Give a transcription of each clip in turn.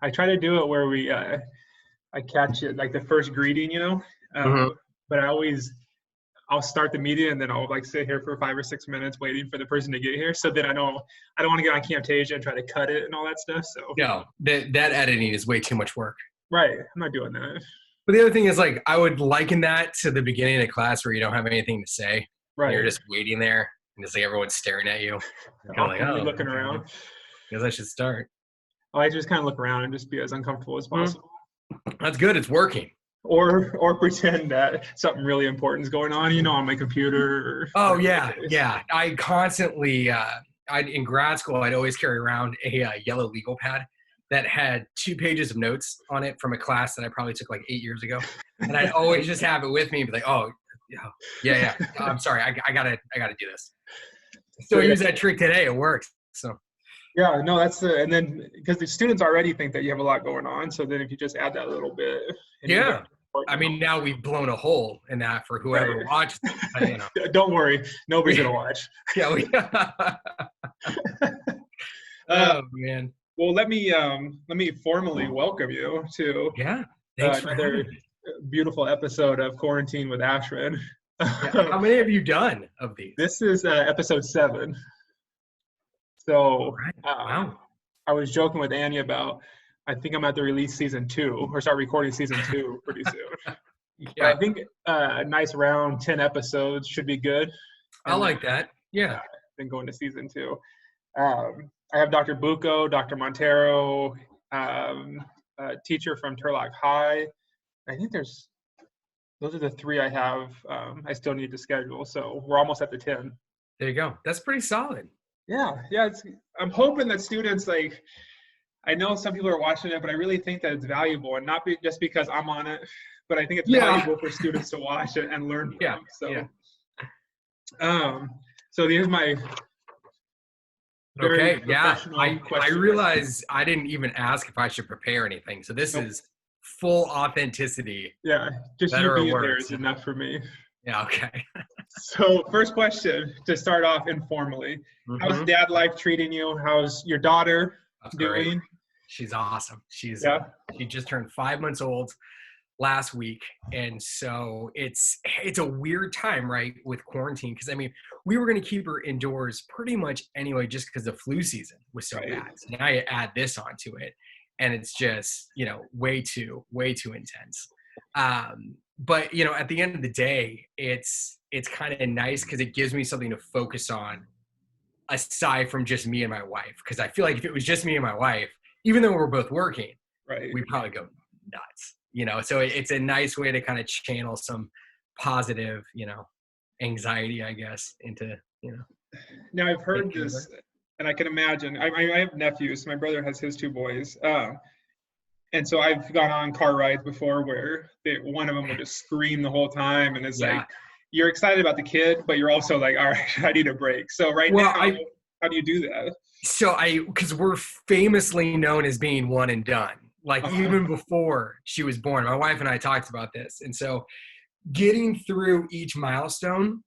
I try to do it where I catch it like the first greeting, Mhm. but I'll start the meeting and then I'll like sit here for 5 or 6 minutes waiting for the person to get here. So then I don't want to get on Camtasia and try to cut it and all that stuff. So No, that editing is way too much work. right, I'm not doing that. But the other thing is, like, I would liken that to the beginning of class where you don't have anything to say. Right, And you're just waiting there, and it's like everyone's staring at you. You're kind of like, oh, looking okay. around. Guess I should start. I just kind of look around and just be as uncomfortable as possible. That's good. It's working. Or pretend that something really important is going on, on my computer. Oh, yeah. I constantly, in grad school, I'd always carry around a yellow legal pad that had 2 pages of notes on it from a class that I probably took like 8 years ago. And I'd always just have it with me and be like, oh, yeah. I'm sorry. I gotta do this. Still use that trick today. It works. So. Yeah, no, that's and then because the students already think that you have a lot going on. So then if you just add that a little bit. Yeah. I mean, now we've blown a hole in that for whoever watched. Don't worry. Nobody's going to watch. Oh, man. Well, let me formally welcome you to thanks for another beautiful episode of Quarantine with Ashmun. How many have you done of these? This is episode 7. So wow. I was joking with Annie about, I think I'm at the release season 2 or start recording season 2 pretty soon. I think a nice round 10 episodes should be good. I like that. Yeah. Then going to season 2. I have Dr. Bucco, Dr. Montero, a teacher from Turlock High. I think those are the 3 I have. I still need to schedule. So we're almost at the 10. There you go. That's pretty solid. Yeah. I'm hoping that students I know some people are watching it, but I really think that it's valuable, and not just because I'm on it, but I think it's valuable for students to watch it and learn from. So here's my very professional I realize I didn't even ask if I should prepare anything. So this is full authenticity. Yeah, just you being there is enough for me. Yeah, okay. So first question to start off informally. How's dad life treating you? How's your daughter doing? Great. She's awesome. She just turned 5 months old last week. And so it's a weird time, right, with quarantine. Because, I mean, we were going to keep her indoors pretty much anyway just because the flu season was so bad. So now you add this onto it, and it's just, way too intense. But, at the end of the day, it's kind of nice because it gives me something to focus on aside from just me and my wife. Because I feel like if it was just me and my wife, even though we're both working, we'd probably go nuts, so it's a nice way to kind of channel some positive, anxiety, I guess, into, Now I've heard this, and I can imagine, I have nephews. My brother has his 2 boys. And so I've gone on car rides before where one of them would just scream the whole time. And it's like, you're excited about the kid, but you're also like, all right, I need a break. So now, how do you do that? So because we're famously known as being one and done, like even before she was born. My wife and I talked about this. And so getting through each milestone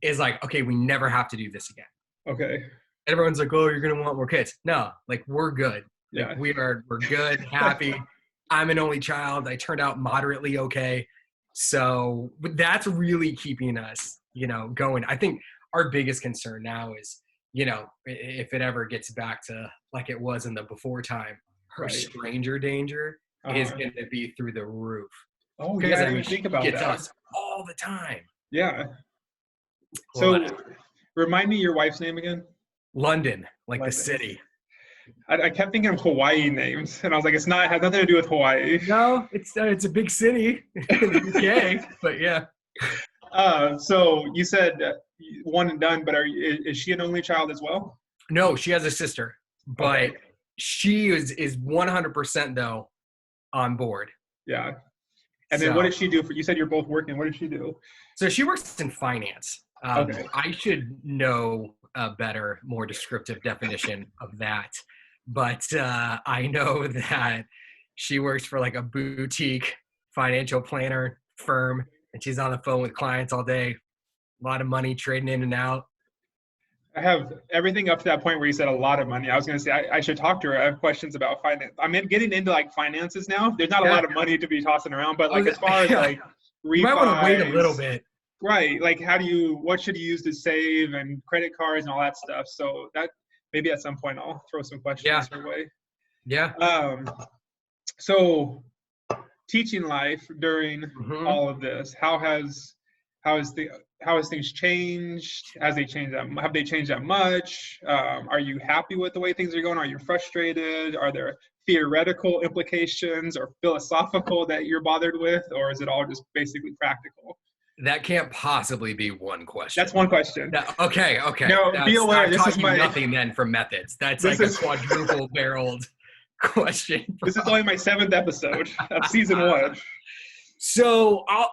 is like, okay, we never have to do this again. Okay. Everyone's like, oh, you're going to want more kids. No, like we're good. Like, we're good, happy. I'm an only child. I turned out moderately okay. So that's really keeping us, going. I think our biggest concern now is, if it ever gets back to like it was in the before time, her stranger danger is going to be through the roof. Oh, yeah, I didn't think about that. Gets us all the time. Yeah. So remind me your wife's name again. London, like the city. I kept thinking of Hawaii names, and I was like, it has nothing to do with Hawaii. No, it's a big city in the UK, but yeah. So you said one and done, but is she an only child as well? No, she has a sister, but she is 100% though on board. Yeah. And then what does she do? You said you're both working. What does she do? So she works in finance. I should know a better, more descriptive definition of that. But I know that she works for like a boutique financial planner firm, and she's on the phone with clients all day. A lot of money trading in and out. I have everything up to that point where you said a lot of money. I was going to say I should talk to her. I have questions about finance. I'm getting into like finances now. There's not a lot of money to be tossing around, but like as far as like you might want to wait a refis, little bit. right? Like what should you use to save and credit cards and all that stuff. So that maybe at some point I'll throw some questions her way. Yeah. So teaching life during all of this, how has things changed? Have they changed that much? Are you happy with the way things are going? Are you frustrated? Are there theoretical implications or philosophical that you're bothered with, or is it all just basically practical? That can't possibly be one question. That's one question. No, okay. Now, be aware, this is nothing then from methods. That's like a quadruple barreled question. This is only my 7th episode of season 1. So, I'll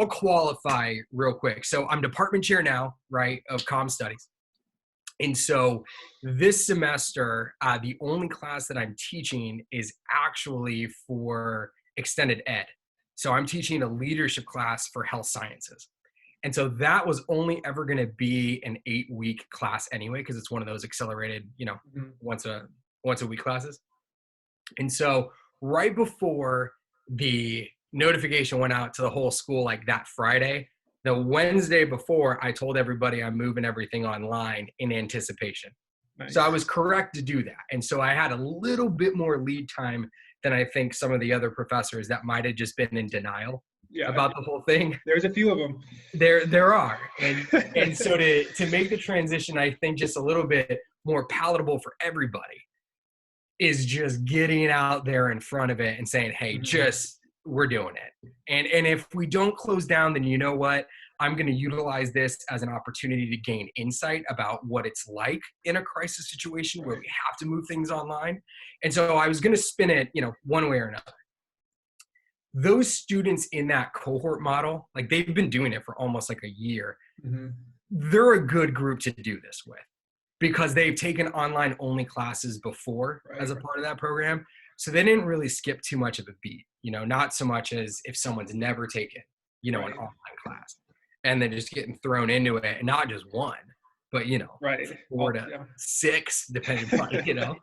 qualify real quick. So I'm department chair now, right, of comm studies. And so this semester, the only class that I'm teaching is actually for extended ed. So I'm teaching a leadership class for health sciences. And so that was only ever going to be an 8-week class anyway, because it's one of those accelerated, once a week classes. And so right before the notification went out to the whole school, like that Friday, the Wednesday before, I told everybody I'm moving everything online in anticipation. Nice. So I was correct to do that. And so I had a little bit more lead time than I think some of the other professors that might have just been in denial about the whole thing. There's a few of them. There are. And so to make the transition, I think just a little bit more palatable for everybody is just getting out there in front of it and saying, hey, we're doing it. And if we don't close down, then you know what? I'm going to utilize this as an opportunity to gain insight about what it's like in a crisis situation where we have to move things online. And so I was going to spin it, one way or another. Those students in that cohort model, like they've been doing it for almost like a year. They're a good group to do this with because they've taken online only classes before as a part of that program. So they didn't really skip too much of a beat, not so much as if someone's never taken, an online class and they're just getting thrown into it, and not just one, but, 4 to 6, depending upon,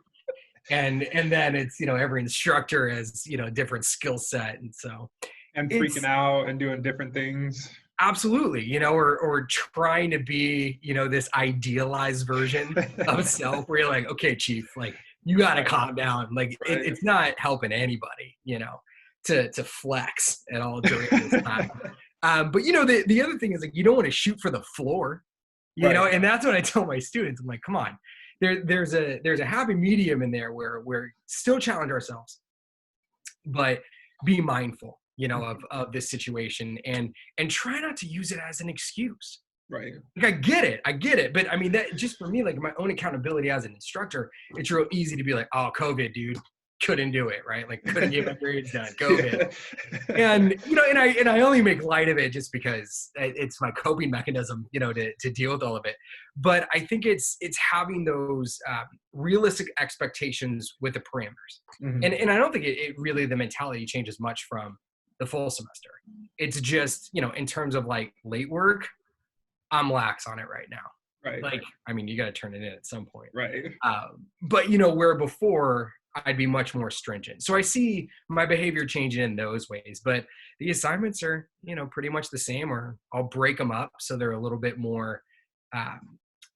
and then it's, every instructor has, a different skill set. And so. And freaking out and doing different things. Absolutely, or trying to be, this idealized version of self where you're like, okay, chief, like, you got to calm down. Like it's not helping anybody, to flex at all during this time. But the other thing is like, you don't want to shoot for the floor, and that's what I tell my students. I'm like, come on, there's a happy medium in there where we're still challenge ourselves, but be mindful, of this situation and try not to use it as an excuse. Right. Like I get it. But I mean, that just for me, like my own accountability as an instructor, it's real easy to be like, oh, COVID, dude, couldn't do it. Right. Like couldn't get my grades done. COVID. And, and I only make light of it just because it's my coping mechanism, to deal with all of it. But I think it's having those realistic expectations with the parameters. And I don't think it really, the mentality changes much from the full semester. It's just, in terms of like late work, I'm lax on it right now. Right. Like, I mean, you got to turn it in at some point. Right. But, where before I'd be much more stringent. So I see my behavior changing in those ways, but the assignments are, pretty much the same, or I'll break them up so they're a little bit more,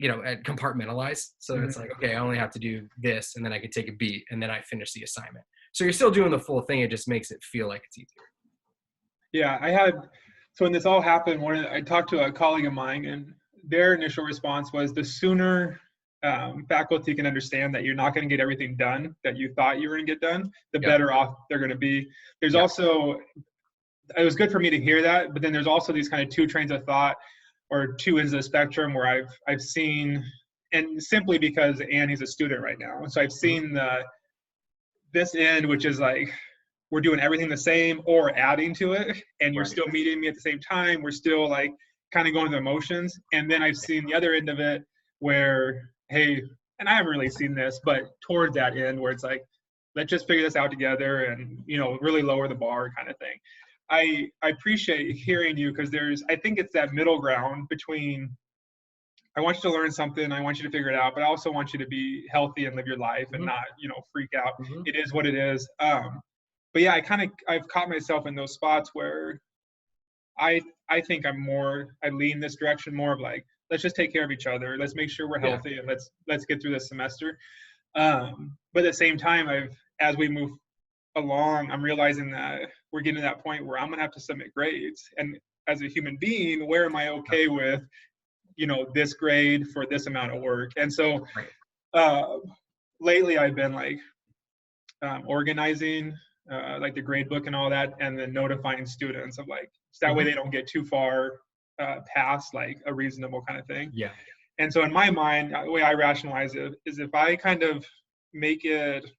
compartmentalized. So it's like, okay, I only have to do this, and then I could take a beat, and then I finish the assignment. So you're still doing the full thing. It just makes it feel like it's easier. Yeah, so when this all happened, I talked to a colleague of mine, and their initial response was the sooner faculty can understand that you're not going to get everything done that you thought you were going to get done, the better off they're going to be. There's also, it was good for me to hear that, but then there's also these kind of two trains of thought, or two ends of the spectrum, where I've seen, and simply because Annie's a student right now, so I've seen this end, which is like, we're doing everything the same or adding to it, and you're still meeting me at the same time. We're still like kind of going through the motions. And then I've seen the other end of it where, hey, and I haven't really seen this, but towards that end where it's like, let's just figure this out together and, really lower the bar kind of thing. I appreciate hearing you, because I think it's that middle ground between I want you to learn something. I want you to figure it out, but I also want you to be healthy and live your life and not, freak out. It is what it is. But yeah, I've caught myself in those spots where I think I lean this direction more of like, let's just take care of each other. Let's make sure we're healthy and let's get through this semester. But at the same time, as we move along, I'm realizing that we're getting to that point where I'm going to have to submit grades. And as a human being, where am I okay with, this grade for this amount of work? And so lately I've been like organizing like the grade book and all that, and then notifying students of like, so that way they don't get too far past like a reasonable kind of thing. Yeah. And so in my mind, the way I rationalize it is if I kind of make it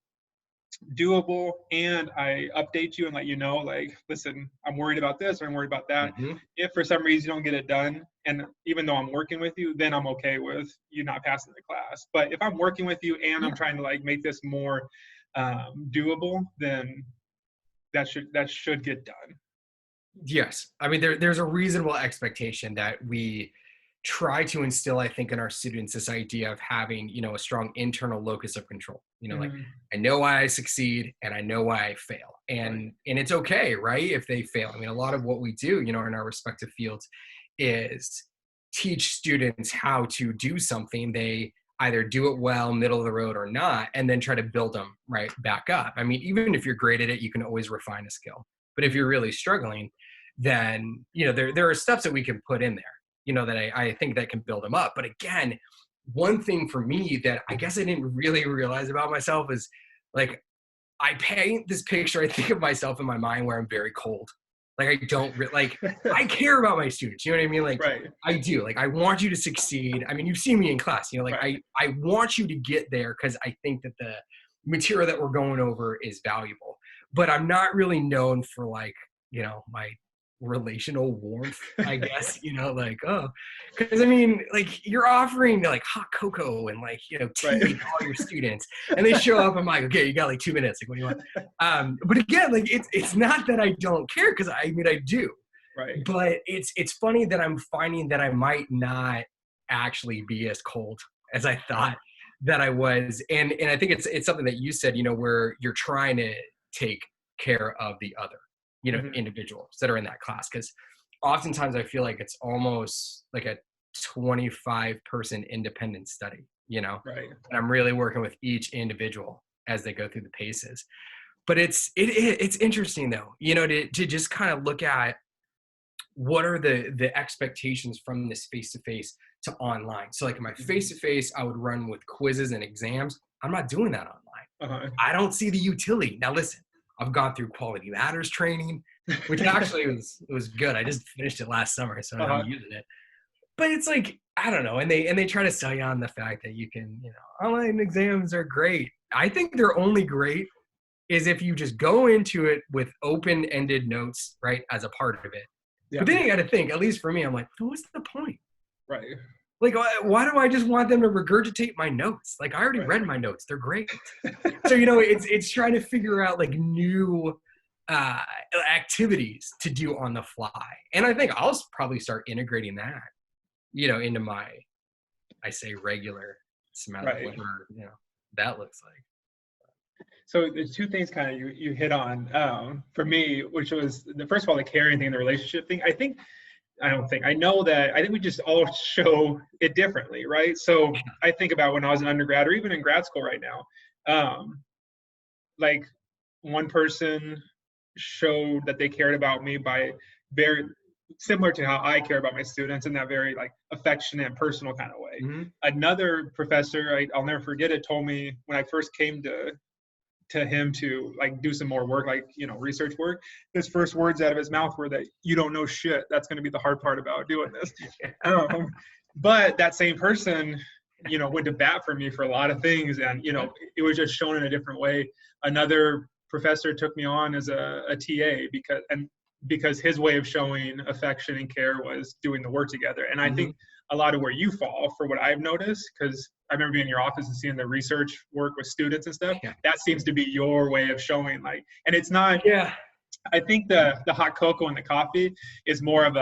doable and I update you and let you know, like, listen, I'm worried about this or I'm worried about that. If for some reason you don't get it done, and even though I'm working with you, then I'm okay with you not passing the class. But if I'm working with you and I'm trying to like make this more doable, then that should get done. Yes. I mean, there's a reasonable expectation that we try to instill, I think, in our students this idea of having, a strong internal locus of control. Like, I know why I succeed and I know why I fail. And it's okay, right? If they fail. I mean, a lot of what we do, in our respective fields is teach students how to do something. They either do it well, middle of the road, or not, and then try to build them right back up. I mean, even if you're great at it, you can always refine a skill. But if you're really struggling, then, there are steps that we can put in there, that I think that can build them up. But again, one thing for me that I guess I didn't really realize about myself is like, I paint this picture, I think of myself in my mind where I'm very cold. Like I don't I care about my students. You know what I mean? Like I do. Like I want you to succeed. I mean, you've seen me in class. I want you to get there because I think that the material that we're going over is valuable. But I'm not really known for like, my relational warmth, I guess, because I mean, like you're offering like hot cocoa and like, tea to all your students, and they show up. I'm like, okay, you got like 2 minutes. Like, what do you want? But again, like it's not that I don't care, because I do. Right. But it's funny that I'm finding that I might not actually be as cold as I thought that I was, and I think it's something that you said, where you're trying to take care of the other. Individuals that are in that class. Because oftentimes I feel like it's almost like a 25-person independent study, Right. And I'm really working with each individual as they go through the paces. But it's interesting though, to just kind of look at what are the expectations from this face-to-face to online. So like in my face-to-face, I would run with quizzes and exams. I'm not doing that online. I don't see the utility. Now listen, I've gone through Quality Matters training, which actually was good. I just finished it last summer, so I'm using it. But it's like, I don't know, and they try to sell you on the fact that you can, online exams are great. I think they're only great is if you just go into it with open-ended notes, right, as a part of it. Yeah. But then you got to think, at least for me, I'm like, what's the point? Right. Like, why do I just want them to regurgitate my notes? Like, I already read my notes. They're great. So, it's trying to figure out, like, new activities to do on the fly. And I think I'll probably start integrating that, into my, I say, regular semester, whatever, that looks like. So there's two things kind of you hit on for me, which was, first of all, the caring thing and the relationship thing. I think we just all show it differently, right? So I think about when I was an undergrad or even in grad school right now, like one person showed that they cared about me by very similar to how I care about my students in that very like affectionate and personal kind of way. Another professor, I'll never forget it, told me when I first came to him to like do some more work, like, research work, his first words out of his mouth were that you don't know shit. That's going to be the hard part about doing this. But that same person, went to bat for me for a lot of things. And, it was just shown in a different way. Another professor took me on as a TA because his way of showing affection and care was doing the work together. And I think a lot of where you fall for what I've noticed, because I remember being in your office and seeing the research work with students and stuff, that seems to be your way of showing like, and it's not, I think the hot cocoa and the coffee is more of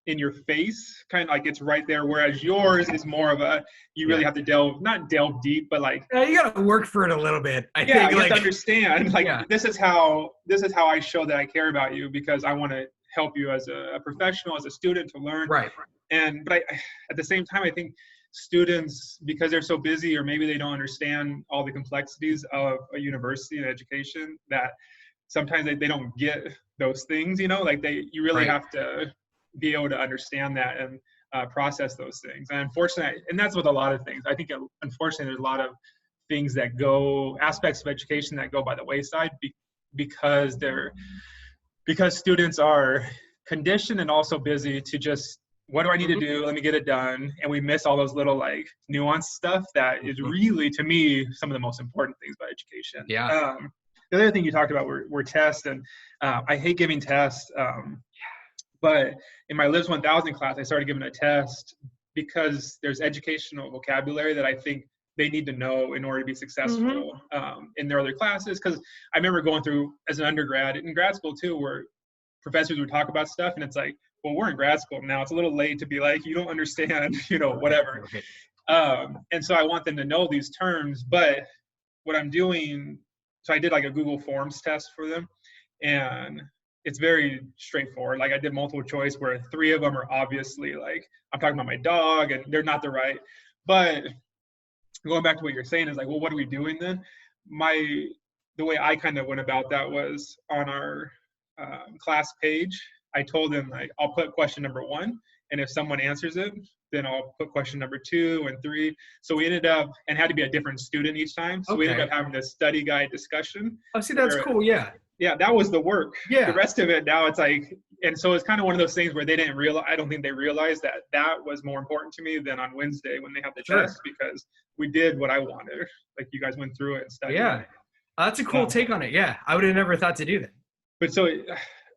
in your face, kind of like it's right there, whereas yours is more of a, you really have to not delve deep, but like you gotta work for it a little bit. I think you like have to understand, like this is how I show that I care about you, because I want to help you as a professional, as a student, to learn. Right. But I, at the same time, I think students, because they're so busy, or maybe they don't understand all the complexities of a university and education, that sometimes they don't get those things, like you really have to be able to understand that and process those things. And unfortunately, and that's with a lot of things, I think unfortunately there's a lot of things aspects of education that go by the wayside because students are conditioned and also busy to just, what do I need to do? Let me get it done. And we miss all those little like nuanced stuff that is really, to me, some of the most important things about education. Yeah. The other thing you talked about were tests, and I hate giving tests. But in my Lives 1000 class, I started giving a test because there's educational vocabulary that I think they need to know in order to be successful in their other classes. Because I remember going through, as an undergrad, in grad school too, where professors would talk about stuff, and it's like, well, we're in grad school now. It's a little late to be like, you don't understand, whatever. And so I want them to know these terms. But what I'm doing, so I did like a Google Forms test for them, and it's very straightforward. Like I did multiple choice where 3 of them are obviously like, I'm talking about my dog, and they're not the right. But going back to what you're saying is like, well, what are we doing then? The way I kind of went about that was on our class page, I told them, like, I'll put question number 1, and if someone answers it, then I'll put question number 2 and 3. So we ended up, and had to be a different student each time. So we ended up having this study guide discussion. Oh, see, that's cool. Yeah. Yeah, that was the work. Yeah. The rest of it, now it's like, and so it's kind of one of those things where they didn't realize, I don't think they realized that was more important to me than on Wednesday when they have the test, because we did what I wanted. Like you guys went through it and studied. Yeah. That's a cool take on it. Yeah. I would have never thought to do that. But so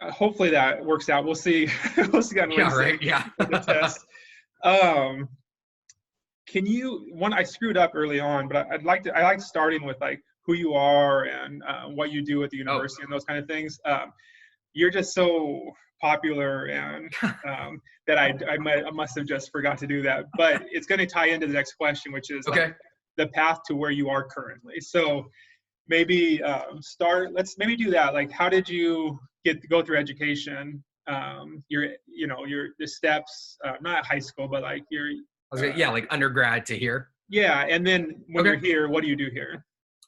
hopefully that works out. We'll see. We'll see on Wednesday. Yeah, right. Yeah. The test. I screwed up early on, but I like starting with like who you are and what you do at the university and those kind of things. You're just so popular, and that I must have just forgot to do that. But it's going to tie into the next question, which is like, the path to where you are currently. So maybe let's maybe do that. Like, how did you go through education? The steps, not high school, but like like undergrad to here. Yeah, and then when you're here, what do you do here?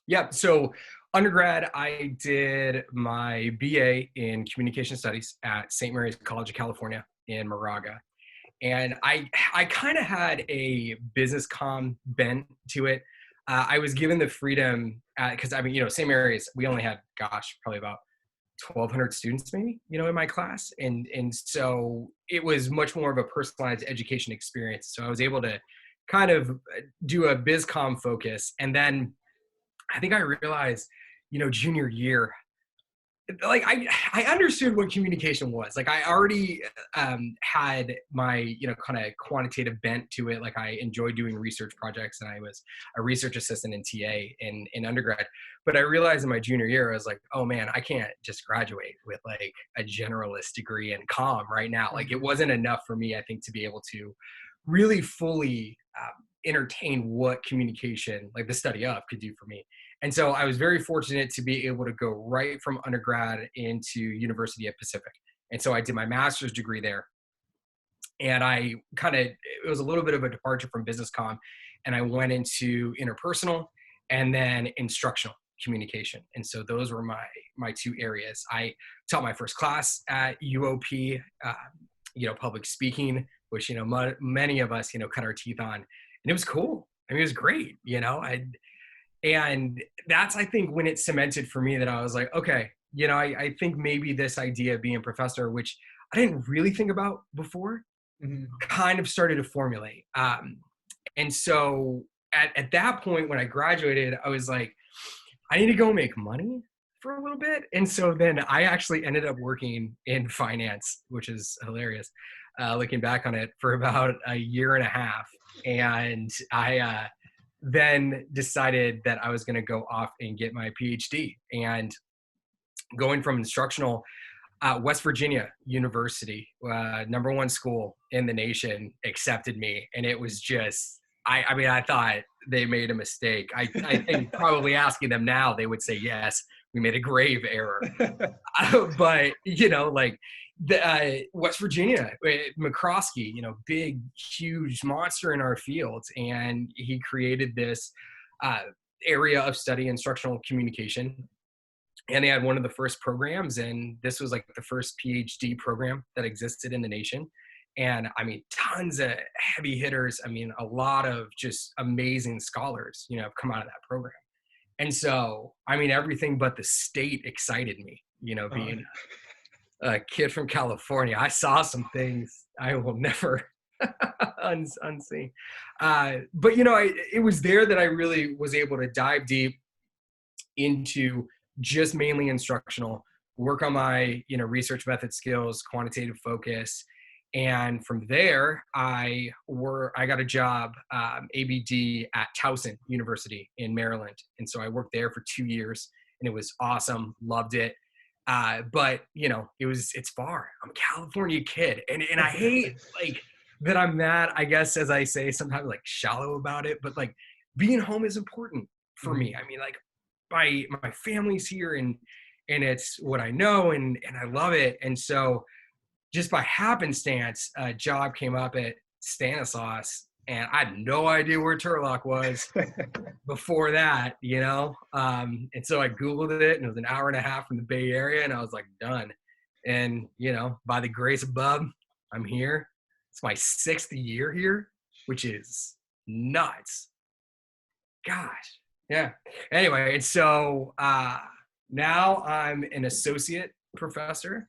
Yeah, so undergrad, I did my BA in Communication Studies at St. Mary's College of California in Moraga. And I kind of had a business comm bent to it. I was given the freedom, because St. Mary's, we only had, probably about 1,200 students maybe, in my class. And so it was much more of a personalized education experience. So I was able to kind of do a biz comm focus. And then I think I realized, junior year, like I understood what communication was. Like I already had my, kind of quantitative bent to it. Like I enjoyed doing research projects, and I was a research assistant in TA in undergrad. But I realized in my junior year, I was like, oh man, I can't just graduate with like a generalist degree in comm right now. Like it wasn't enough for me, I think, to be able to really fully entertain what communication, like the study of, could do for me. And so I was very fortunate to be able to go right from undergrad into University of Pacific. And so I did my master's degree there. And it was a little bit of a departure from business comm. And I went into interpersonal and then instructional communication. And so those were my 2 areas. I taught my first class at UOP, public speaking, which, many of us, cut our teeth on. And it was cool. I mean, it was great, and that's, I think, when it cemented for me that I was like, okay, I think maybe this idea of being a professor, which I didn't really think about before, kind of started to formulate. And so at that point, when I graduated, I was like, I need to go make money for a little bit. And so then I actually ended up working in finance, which is hilarious, looking back on it, for about a year and a half. And I then decided that I was going to go off and get my PhD. And going from instructional, West Virginia University, #1 school in the nation, accepted me. And it was just, I mean, I thought they made a mistake. I think probably asking them now, they would say, yes, we made a grave error. But, like the West Virginia, McCroskey, big, huge monster in our field. And he created this area of study, instructional communication. And they had one of the first programs, and this was like the first PhD program that existed in the nation. And I mean, tons of heavy hitters. I mean, a lot of just amazing scholars, have come out of that program. And so, I mean, everything but the state excited me, being a kid from California. I saw some things I will never unsee. But, it was there that I really was able to dive deep into just mainly instructional, work on my, research method skills, quantitative focus. And from there, I got a job, ABD at Towson University in Maryland. And so I worked there for 2 years, and it was awesome. Loved it. But it's far. I'm a California kid. And I hate that I'm that, I guess, as I say, sometimes shallow about it, but being home is important for me. I mean, my family's here, and it's what I know, and I love it. And so just by happenstance, a job came up at Stanislaus, and I had no idea where Turlock was before that, and so I Googled it, and it was an hour and a half from the Bay Area, and I was done. And, by the grace above, I'm here. It's my 6th year here, which is nuts. Gosh. Yeah. Anyway, and so now I'm an associate professor.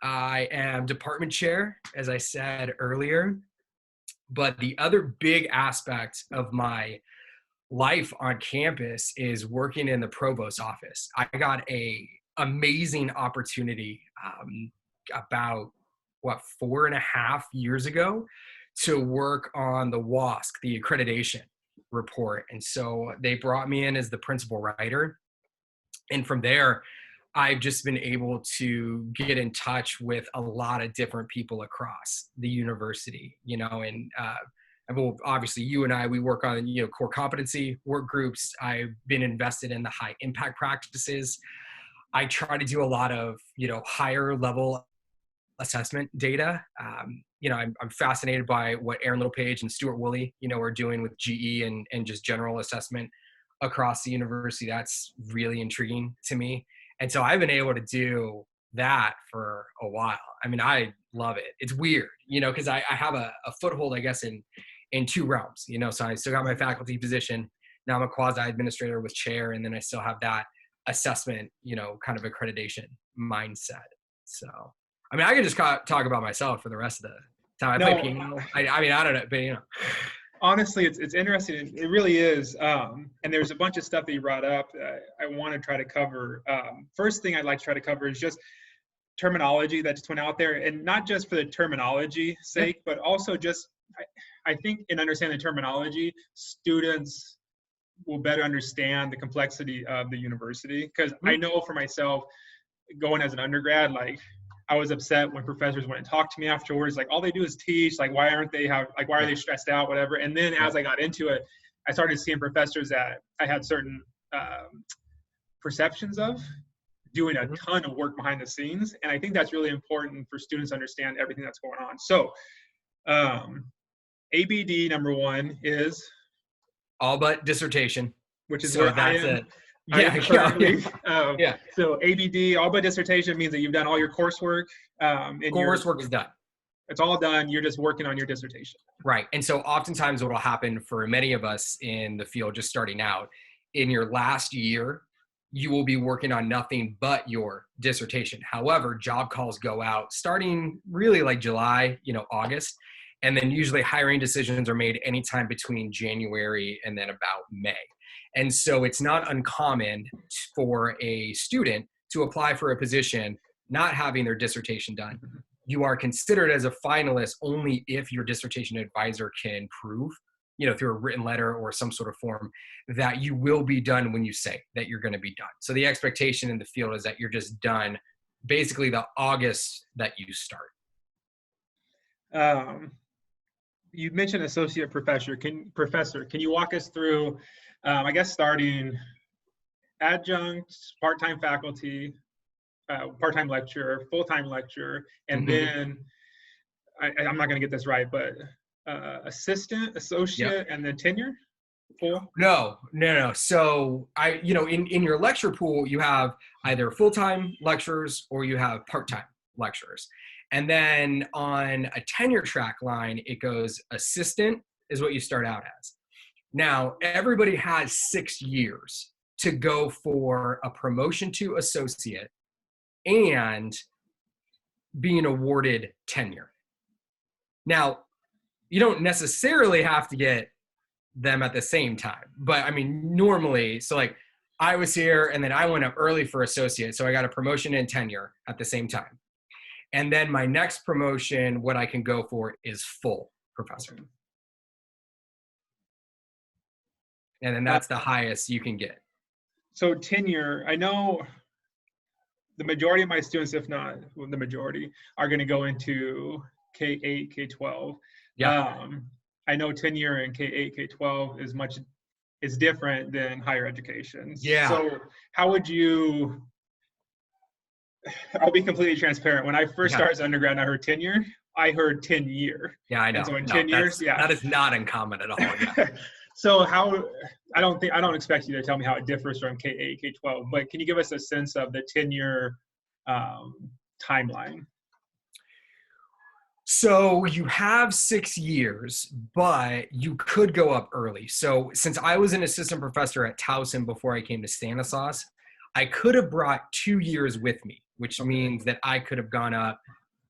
I am department chair, as I said earlier. But the other big aspect of my life on campus is working in the provost's office. I got a amazing opportunity about 4.5 years ago to work on the WASC, the accreditation report. And so they brought me in as the principal writer. And from there, I've just been able to get in touch with a lot of different people across the university, and well, obviously you and I, we work on, core competency work groups. I've been invested in the high impact practices. I try to do a lot of, higher level assessment data. I'm fascinated by what Aaron Littlepage and Stuart Woolley, are doing with GE and just general assessment across the university. That's really intriguing to me. And so I've been able to do that for a while. I mean, I love it. It's weird, because I have a foothold, I guess, in 2 realms, so I still got my faculty position. Now I'm a quasi administrator with chair, and then I still have that assessment, kind of accreditation mindset. So, I mean, I can just talk about myself for the rest of the time. I don't know, but honestly, it's interesting. It really is. And there's a bunch of stuff that you brought up I want to try to cover. First thing I'd like to try to cover is just terminology that just went out there, and not just for the terminology sake, but also just, I think in understanding the terminology, students will better understand the complexity of the university. Because I know for myself, going as an undergrad, I was upset when professors went and talked to me afterwards. All they do is teach. Why are they stressed out, whatever. And then as I got into it, I started seeing professors that I had certain perceptions of doing a ton of work behind the scenes. And I think that's really important for students to understand everything that's going on. So ABD #1 is all but dissertation, which is where I am. Yeah. So ABD, all but dissertation, means that you've done all your coursework. Coursework is done. It's all done. You're just working on your dissertation. Right. And so oftentimes what will happen for many of us in the field just starting out, in your last year, you will be working on nothing but your dissertation. However, job calls go out starting really July, August. And then usually hiring decisions are made anytime between January and then about May. And so it's not uncommon for a student to apply for a position not having their dissertation done. You are considered as a finalist only if your dissertation advisor can prove, through a written letter or some sort of form, that you will be done when you say that you're going to be done. So the expectation in the field is that you're just done basically the August that you start. You mentioned associate professor. Can you walk us through, I guess, starting adjunct, part-time faculty, part-time lecturer, full-time lecturer, and then I'm not going to get this right, but assistant, associate, and then tenure? Full? No. So in your lecture pool, you have either full-time lecturers or you have part-time lecturers. And then on a tenure track line, it goes assistant is what you start out as. Now, everybody has 6 years to go for a promotion to associate and being awarded tenure. Now, you don't necessarily have to get them at the same time, but I mean, normally, so like I was here and then I went up early for associate, so I got a promotion and tenure at the same time. And then my next promotion, what I can go for is full professor. And then that's the highest you can get. So tenure, I know the majority of my students, if not the majority, are going to go into K-8, K-12. Yeah. I know tenure in K-8, K-12 is different than higher education. Yeah. So how would you, I'll be completely transparent. When I first started as undergrad and I heard tenure, I heard 10-year. Yeah, I know. And so in 10 years, that is not uncommon at all. Yeah. So I don't expect you to tell me how it differs from K-8, K-12, but can you give us a sense of the tenure timeline? So you have 6 years, but you could go up early. So since I was an assistant professor at Towson before I came to Stanislaus, I could have brought 2 years with me, which means that I could have gone up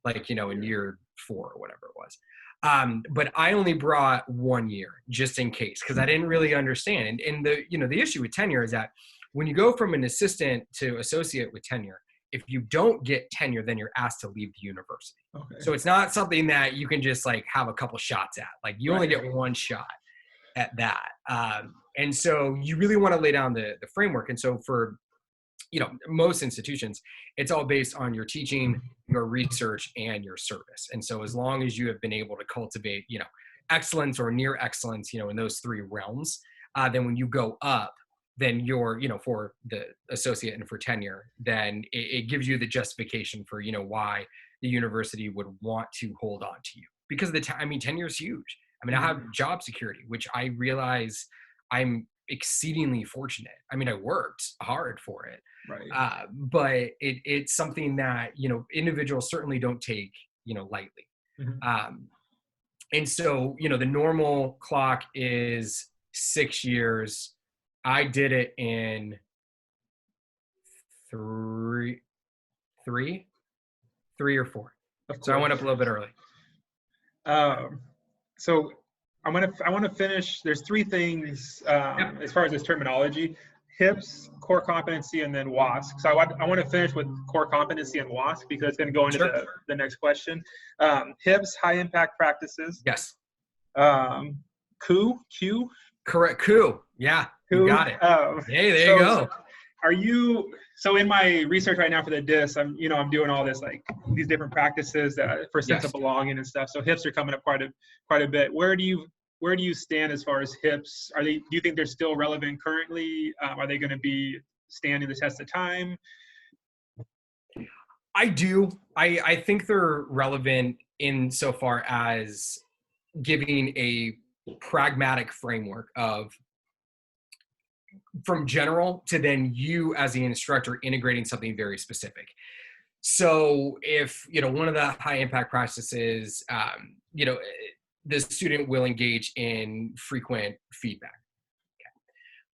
in year 4 or whatever it was. But I only brought 1 year just in case, because I didn't really understand. And the issue with tenure is that when you go from an assistant to associate with tenure, if you don't get tenure, then you're asked to leave the university. Okay. So it's not something that you can just have a couple shots at. Like you only get one shot at that. And so you really want to lay down the framework. And so for most institutions, it's all based on your teaching, your research, and your service. And so as long as you have been able to cultivate, excellence or near excellence, in those 3 realms, then when you go up, then you're, for the associate and for tenure, then it gives you the justification for, why the university would want to hold on to you. Because tenure is huge. I mean, I have job security, which I realize I'm exceedingly fortunate. I mean, I worked hard for it. Right. But it's something that, individuals certainly don't take, lightly. Mm-hmm. And so, the normal clock is 6 years. I did it in 3 or 4. So I went up a little bit early. So I want to finish. There's 3 things as far as this terminology: HIPS, core competency, and then WASC. So I want to finish with core competency and WASC because it's going to go into the next question. HIPS, high impact practices. Yes. Q. Correct. Q. Yeah. You got it. Hey, there you go. So in my research right now for the DIS, I'm doing all this, these different practices for sense of belonging and stuff. So HIPS are coming up quite a bit. Where do you stand as far as HIPS? Do you think they're still relevant currently? Are they going to be standing the test of time? I do. I think they're relevant insofar as giving a pragmatic framework of from general to then you as the instructor integrating something very specific. So if, one of the high impact practices, the student will engage in frequent feedback. Okay.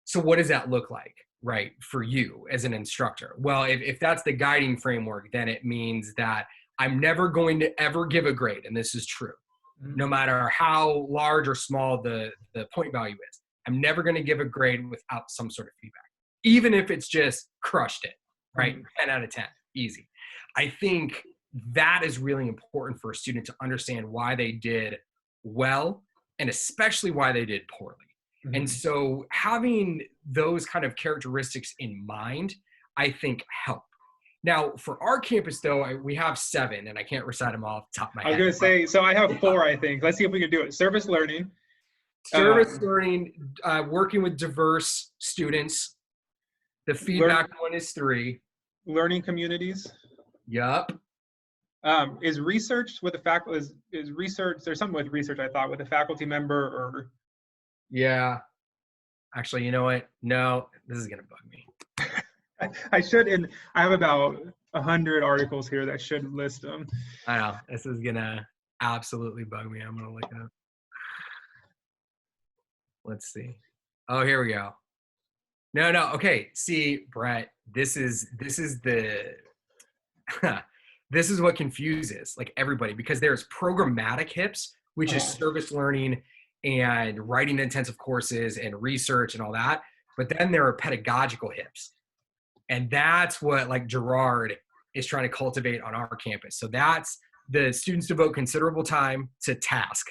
So what does that look like, right, for you as an instructor? Well, if that's the guiding framework, then it means that I'm never going to ever give a grade, and this is true, no matter how large or small the point value is. I'm never going to give a grade without some sort of feedback, even if it's just crushed it, right? 10 out of 10, easy. I think that is really important for a student to understand why they did well, and especially why they did poorly. Mm-hmm. And so having those kind of characteristics in mind, I think help. Now, for our campus, though, we have 7, and I can't recite them all off the top of my head. I was going to say, so I have 4, I think. Let's see if we can do it. Service learning. Service learning, working with diverse students. The feedback one is 3. Learning communities. Yup. Is research with the faculty, is research, there's something with research, I thought, with a faculty member or? Yeah. Actually, you know what? No, this is going to bug me. I should, and I have about 100 articles here that should list them. I know. This is going to absolutely bug me. I'm going to look it up. Let's see. Oh, here we go. No. Okay. See, Brett, this is the, this is what confuses like everybody, because there's programmatic HIPs, which is service learning and writing intensive courses and research and all that. But then there are pedagogical HIPs. And that's what like Gerard is trying to cultivate on our campus. So that's the students devote considerable time to task.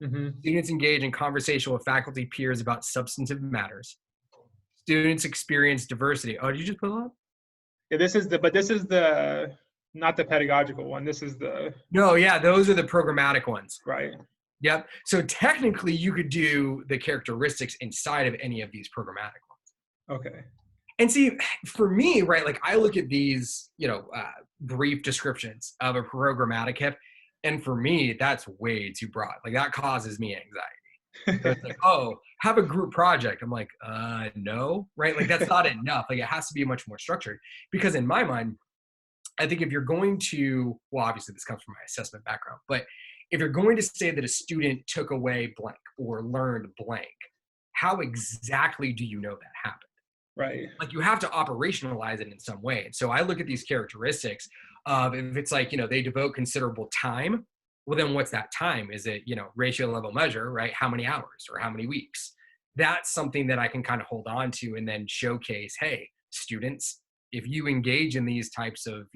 Mm-hmm. Students engage in conversation with faculty peers about substantive matters. Students experience diversity. Oh, did you just put it up? Yeah, this is not the pedagogical one. This is the. No, yeah, those are the programmatic ones. Right. Yep. So technically you could do the characteristics inside of any of these programmatic ones. Okay. And see, for me, right, like I look at these, brief descriptions of a programmatic HIP, and for me, that's way too broad. Like that causes me anxiety. So it's like, oh, have a group project. I'm like, no, right? Like that's not enough. Like it has to be much more structured, because in my mind, I think if you're going to, well, obviously this comes from my assessment background, but if you're going to say that a student took away blank or learned blank, how exactly do you know that happened? Right. Like you have to operationalize it in some way. And so I look at these characteristics of, if it's like, they devote considerable time, well, then what's that time? Is it, ratio level measure, right? How many hours or how many weeks? That's something that I can kind of hold on to and then showcase, hey, students, if you engage in these types of,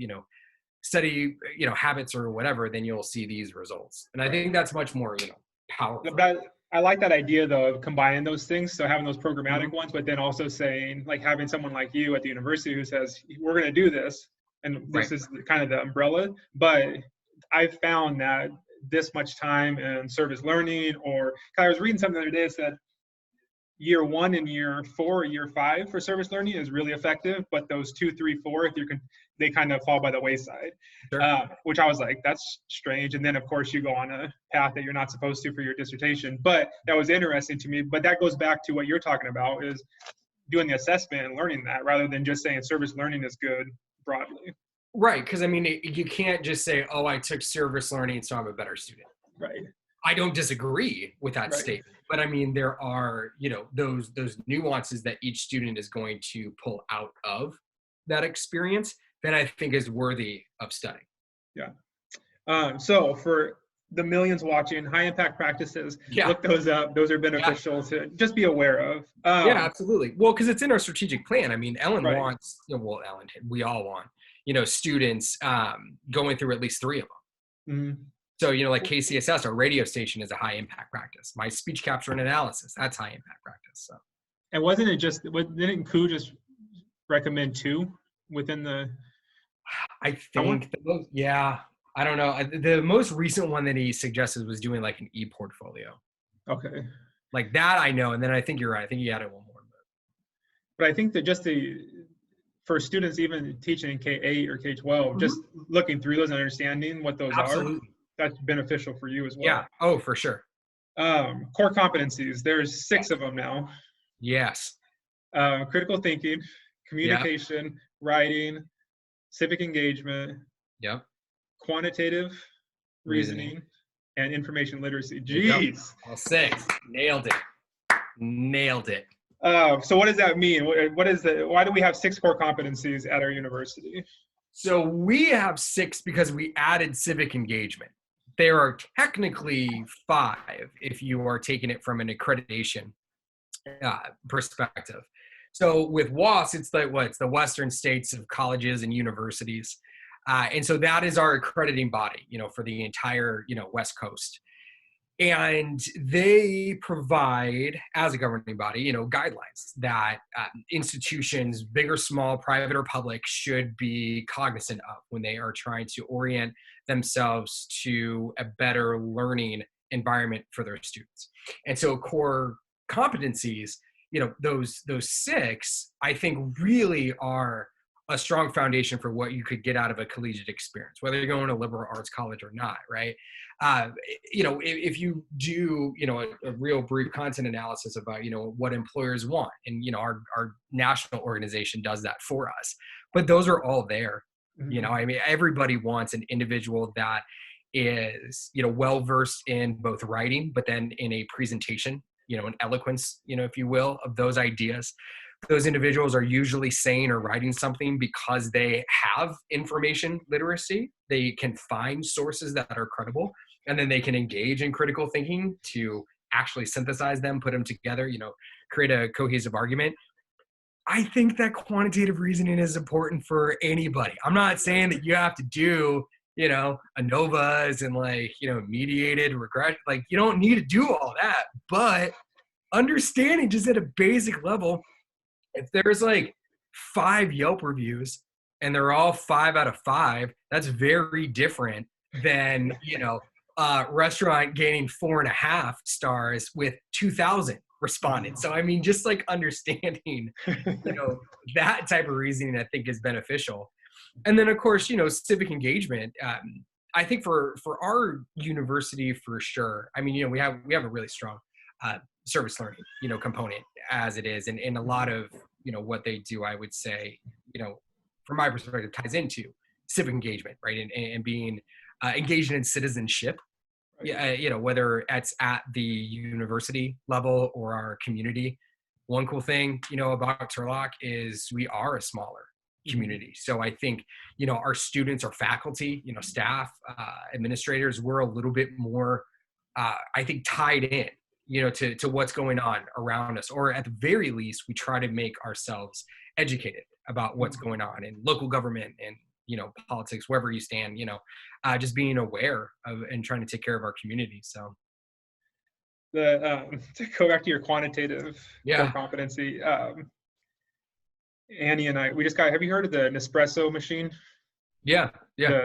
study, habits or whatever, then you'll see these results. And I think that's much more, powerful. I like that idea though of combining those things. So having those programmatic ones, but then also saying, like having someone like you at the university who says, we're going to do this. And this is kind of the umbrella. But I've found that this much time in service learning, or I was reading something the other day that said year 1 and year 4 or year 5 for service learning is really effective, but those 2, 3, 4, they kind of fall by the wayside. Sure. Which I was like, that's strange. And then of course you go on a path that you're not supposed to for your dissertation, but that was interesting to me. But that goes back to what you're talking about, is doing the assessment and learning that rather than just saying service learning is good broadly. Right. Because I mean, you can't just say, oh, I took service learning, so I'm a better student. Right. I don't disagree with that statement, but I mean, there are, those nuances that each student is going to pull out of that experience that I think is worthy of studying. Yeah. So for the millions watching, high impact practices, look those up. Those are beneficial to just be aware of. Yeah, absolutely. Well, because it's in our strategic plan. I mean, Ellen wants, Ellen, we all want, students going through at least 3 of them. Mm-hmm. So, like KCSS, our radio station is a high impact practice. My speech capture and analysis, that's high impact practice. So. And didn't Koo just recommend 2 within the? I think, I don't know. The most recent one that he suggested was doing like an e-portfolio. Okay. Like that I know. And then I think you're right. I think you added one more. But I think that for students even teaching in K-8 or K-12, just looking through those and understanding what those are, that's beneficial for you as well. Yeah. Oh, for sure. Core competencies. There's 6 of them now. Yes. Critical thinking, communication, writing, civic engagement. Yep. Quantitative reasoning, and information literacy. Jeez. All 6. Nailed it. So what does that mean? Why do we have 6 core competencies at our university? So we have 6 because we added civic engagement. There are technically 5 if you are taking it from an accreditation perspective. So with WAS, it's the Western States of Colleges and Universities. And so that is our accrediting body, for the entire, West Coast. And they provide, as a governing body, guidelines that institutions, big or small, private or public, should be cognizant of when they are trying to orient themselves to a better learning environment for their students. And so core competencies, those 6, I think really are a strong foundation for what you could get out of a collegiate experience, whether you're going to liberal arts college or not, right? If you do, a real brief content analysis about, what employers want, and, our national organization does that for us, but those are all there. Mm-hmm. Everybody wants an individual that is, well-versed in both writing, but then in a presentation, an eloquence, if you will, of those ideas. Those individuals are usually saying or writing something because they have information literacy. They can find sources that are credible, and then they can engage in critical thinking to actually synthesize them, put them together, create a cohesive argument. I think that quantitative reasoning is important for anybody. I'm not saying that you have to do, ANOVAs and mediated regression. You don't need to do all that, but understanding just at a basic level, if there's 5 Yelp reviews and they're all 5 out of 5, that's very different than, restaurant gaining 4.5 stars with 2,000 respondents. So, just understanding, that type of reasoning, I think, is beneficial. And then, of course, civic engagement. I think for our university, for sure. We have a really strong service learning, component as it is. And a lot of, what they do, I would say, from my perspective, ties into civic engagement, right? And being engaged in citizenship, whether it's at the university level or our community. One cool thing, about Turlock is we are a smaller community. So I think, our students, our faculty, staff, administrators, we're a little bit more, I think, tied in, to what's going on around us, or at the very least, we try to make ourselves educated about what's going on in local government and, politics, wherever you stand, just being aware of and trying to take care of our community. So to go back to your quantitative core competency, Annie and I, have you heard of the Nespresso machine? Yeah.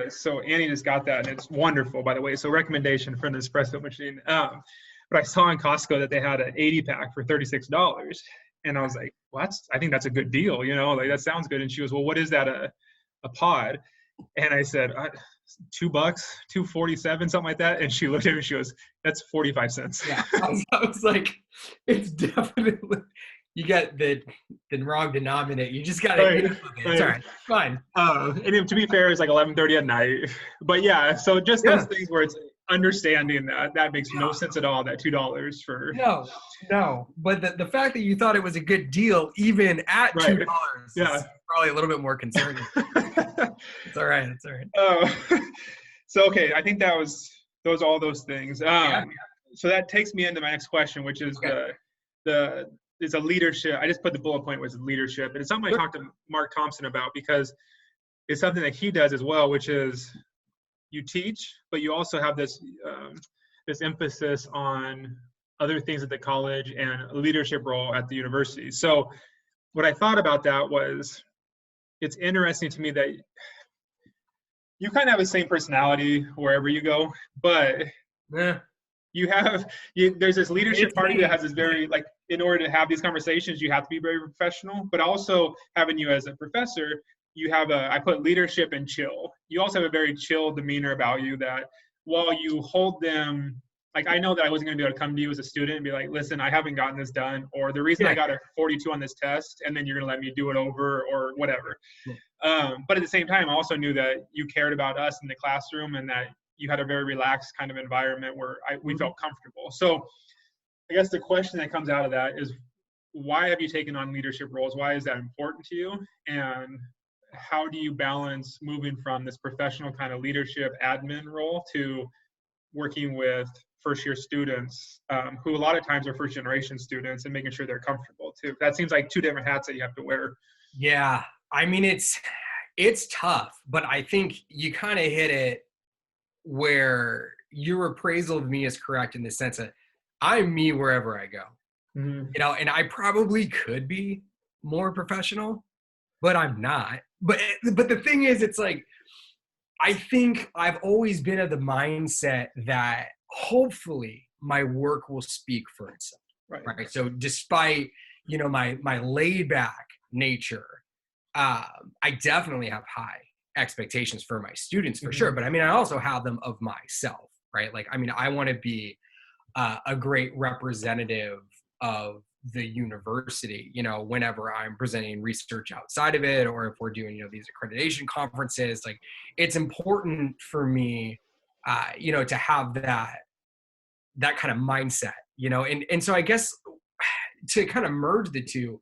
So Annie just got that, and it's wonderful, by the way. So recommendation for the Nespresso machine. But I saw in Costco that they had an 80-pack for $36. And I was like, well, I think that's a good deal, that sounds good. And she goes, well, what is that, a pod? And I said, $2, $2.47, something like that. And she looked at me, she goes, that's 45 cents. Yeah. I was like, it's definitely, you got the wrong denominator. You just got to, right. It's all right, fine. And to be fair, it's 11:30 at night. But yeah, so just those things where it's understanding that makes no sense at all, that $2 for. No. But the fact that you thought it was a good deal, even at $2, is probably a little bit more concerning. It's all right. So, okay, I think those all those things. So that takes me into my next question, which is it's a leadership. I just put the bullet point was leadership. And it's something I talked to Mark Thompson about, because it's something that he does as well, which is you teach, but you also have this emphasis on other things at the college and a leadership role at the university. So what I thought about that was, it's interesting to me that you kind of have the same personality wherever you go, but there's this leadership party that has this very, in order to have these conversations, you have to be very professional, but also having you as a professor, you have I put leadership and chill. You also have a very chill demeanor about you, that while you hold them, I know that I wasn't going to be able to come to you as a student and be like, listen, I haven't gotten this done, or the reason I got a 42 on this test, and then you're going to let me do it over, or whatever. But at the same time, I also knew that you cared about us in the classroom, and that you had a very relaxed kind of environment where we felt comfortable. So I guess the question that comes out of that is, why have you taken on leadership roles? Why is that important to you? And how do you balance moving from this professional kind of leadership admin role to working with first-year students, who a lot of times are first-generation students, and making sure they're comfortable too? That seems like 2 different hats that you have to wear. Yeah, it's tough, but I think you kind of hit it where your appraisal of me is correct in the sense that I'm me wherever I go. Mm-hmm. You know, and I probably could be more professional, but I'm not. But the thing is, it's like, I think I've always been of the mindset that hopefully my work will speak for itself. Right. So despite, you know, my laid back nature, I definitely have high expectations for my students for sure. But I mean, I also have them of myself, right? Like, I mean, I want to be a great representative of the university, you know, whenever I'm presenting research outside of it, or if we're doing, you know, these accreditation conferences. Like, it's important for me, you know, to have that kind of mindset, you know, and so I guess to kind of merge the two,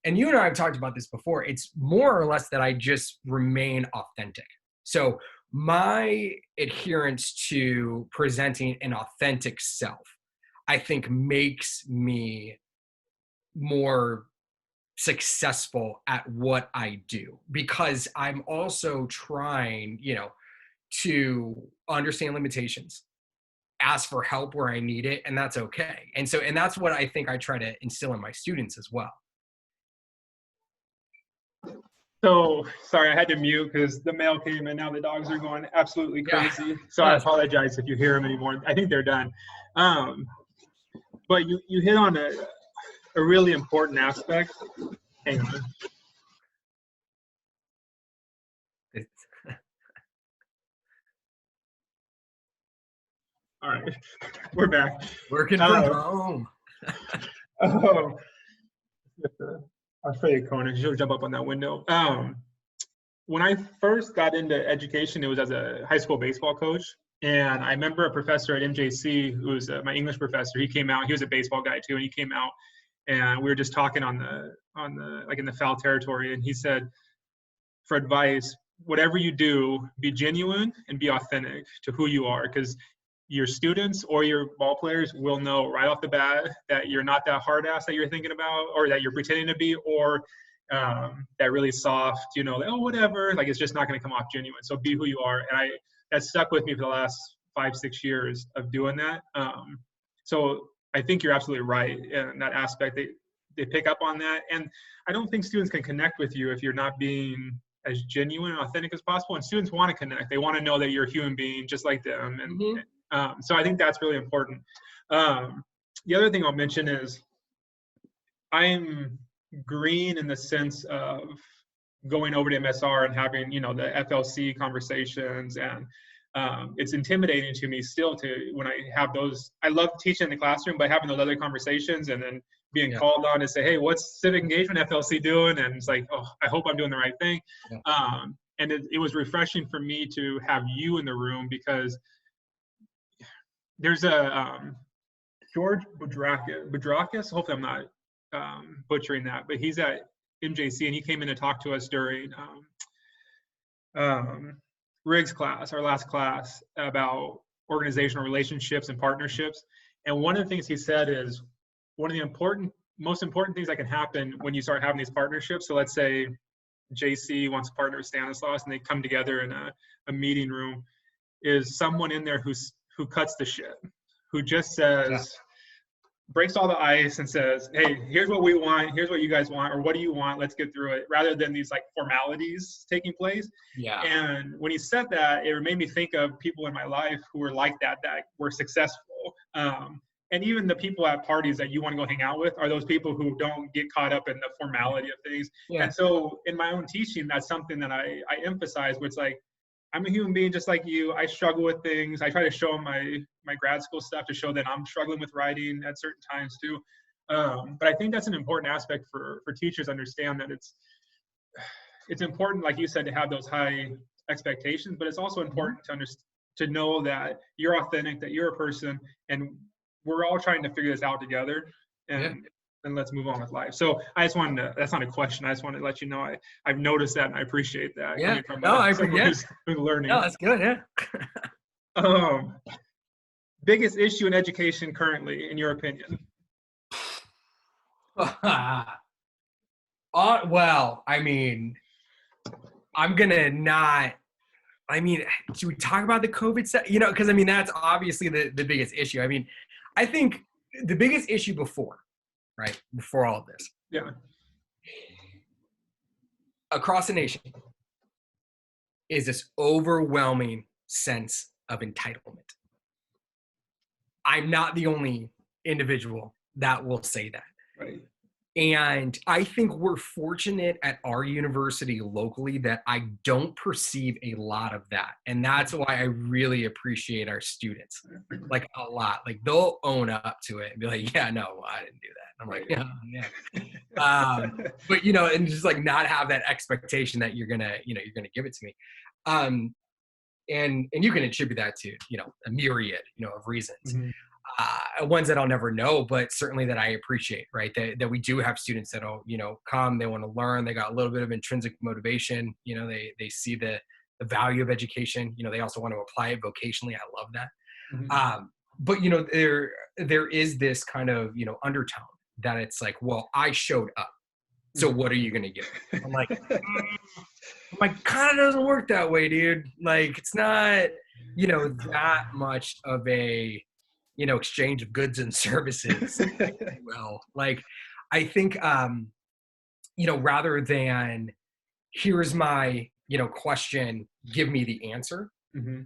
and you and I have talked about this before, it's more or less that I just remain authentic. So my adherence to presenting an authentic self, I think, makes me more successful at what I do, because I'm also trying, you know, to understand limitations, ask for help where I need it, and that's okay. And so, and that's what I think I try to instill in my students as well. So, sorry, I had to mute because the mail came and now the dogs are going absolutely crazy. Yeah. So I apologize if you hear them anymore. I think they're done. But you hit on a really important aspect. Hang on. All right, we're back. Working from home. I'll show you, Conan. She'll jump up on that window. When I first got into education, it was as a high school baseball coach. And I remember a professor at MJC, who was my English professor. He came out. He was a baseball guy too, and he came out, and we were just talking on the like in the foul territory. And he said, for advice, whatever you do, be genuine and be authentic to who you are, because your students or your ball players will know right off the bat that you're not that hard ass that you're thinking about, or that you're pretending to be, or that really soft, you know, oh, whatever, like it's just not going to come off genuine. So be who you are. And that stuck with me for the last 5-6 years of doing that. So I think you're absolutely right in that aspect. They pick up on that. And I don't think students can connect with you if you're not being as genuine and authentic as possible. And students want to connect. They want to know that you're a human being just like them. And so I think that's really important. The other thing I'll mention is I'm green in the sense of going over to MSR and having, you know, the FLC conversations, and it's intimidating to me still when I have those. I love teaching in the classroom, but having those other conversations and then being called on to say, hey, what's Civic Engagement FLC doing? And it's like, oh, I hope I'm doing the right thing. And it was refreshing for me to have you in the room, because there's a George Boudrakis, hopefully I'm not butchering that, but he's at MJC, and he came in to talk to us during Riggs class, our last class, about organizational relationships and partnerships. And one of the things he said is one of the most important things that can happen when you start having these partnerships. So let's say JC wants to partner with Stanislaus, and they come together in a meeting room, is someone in there who cuts the shit, who just says, breaks all the ice and says, hey, here's what we want, here's what you guys want, or what do you want, let's get through it, rather than these like formalities taking place. And when he said that, it made me think of people in my life who were like that were successful. And even the people at parties that you want to go hang out with are those people who don't get caught up in the formality of things. And so in my own teaching, that's something that I emphasize, which, like, I'm a human being just like you. I struggle with things. I try to show my grad school stuff to show that I'm struggling with writing at certain times too. But I think that's an important aspect for teachers to understand, that it's important, like you said, to have those high expectations, but it's also important to know that you're authentic, that you're a person, and we're all trying to figure this out together. And let's move on with life. So I just wanted to, that's not a question, I just wanted to let you know I've noticed that, and I appreciate that. I who's learning. No, that's good. Biggest issue in education currently, in your opinion? Well, I mean, I'm gonna not I mean, should we talk about the COVID stuff? You know, because I mean, that's obviously the biggest issue. I mean, I think the biggest issue before all of this, Yeah. across the nation, is this overwhelming sense of entitlement. I'm not the only individual that will say that. Right. And I think we're fortunate at our university locally that I don't perceive a lot of that. And that's why I really appreciate our students, like a lot. Like they'll own up to it and be like, yeah, no, I didn't do that. I'm like, yeah. But, you know, and just like not have that expectation that you're gonna give it to me. And you can attribute that to, you know, a myriad, you know, of reasons. Mm-hmm. Ones that I'll never know, but certainly that I appreciate, right? That we do have students that'll, you know, come, they want to learn, they got a little bit of intrinsic motivation, you know, they see the value of education, you know, they also want to apply it vocationally. I love that. Mm-hmm. But, you know, there is this kind of, you know, undertone that it's like, well, I showed up, so what are you going to give? I'm like, kind of doesn't work that way, dude. Like, it's not, you know, that much of a, you know, exchange of goods and services. Well, like, I think, you know, rather than here's my, you know, question, give me the answer. Mm-hmm.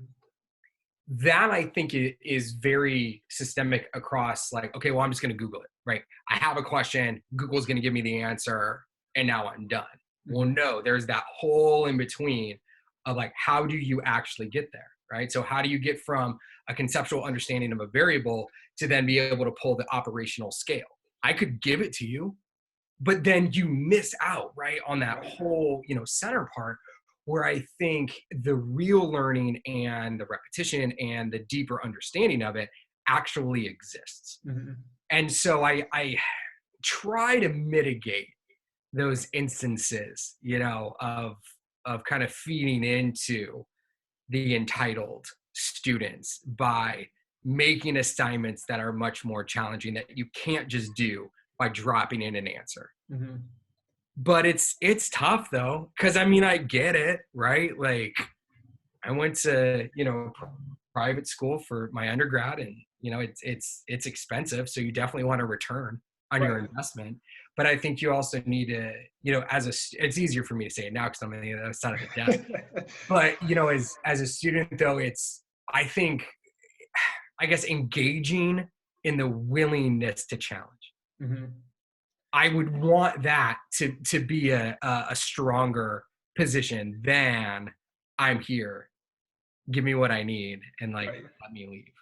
That I think is very systemic across like, okay, well, I'm just going to Google it, right? I have a question, Google's going to give me the answer, and now I'm done. Mm-hmm. Well, no, there's that whole in between of like, how do you actually get there, right? So how do you get from a conceptual understanding of a variable to then be able to pull the operational scale? I could give it to you, but then you miss out, right, on that whole, you know, center part where I think the real learning and the repetition and the deeper understanding of it actually exists. Mm-hmm. And so I try to mitigate those instances, you know, of kind of feeding into the entitled students by making assignments that are much more challenging that you can't just do by dropping in an answer. Mm-hmm. But it's tough though, because I mean, I get it, right? Like I went to, you know, private school for my undergrad, and you know, it's expensive, so you definitely want a return on your investment. But I think you also need to, you know, it's easier for me to say it now because I'm on the other side of the desk. But you know, as a student though, it's, I think, I guess, engaging in the willingness to challenge. Mm-hmm. I would want that to be a stronger position than I'm here, give me what I need, and like let me leave.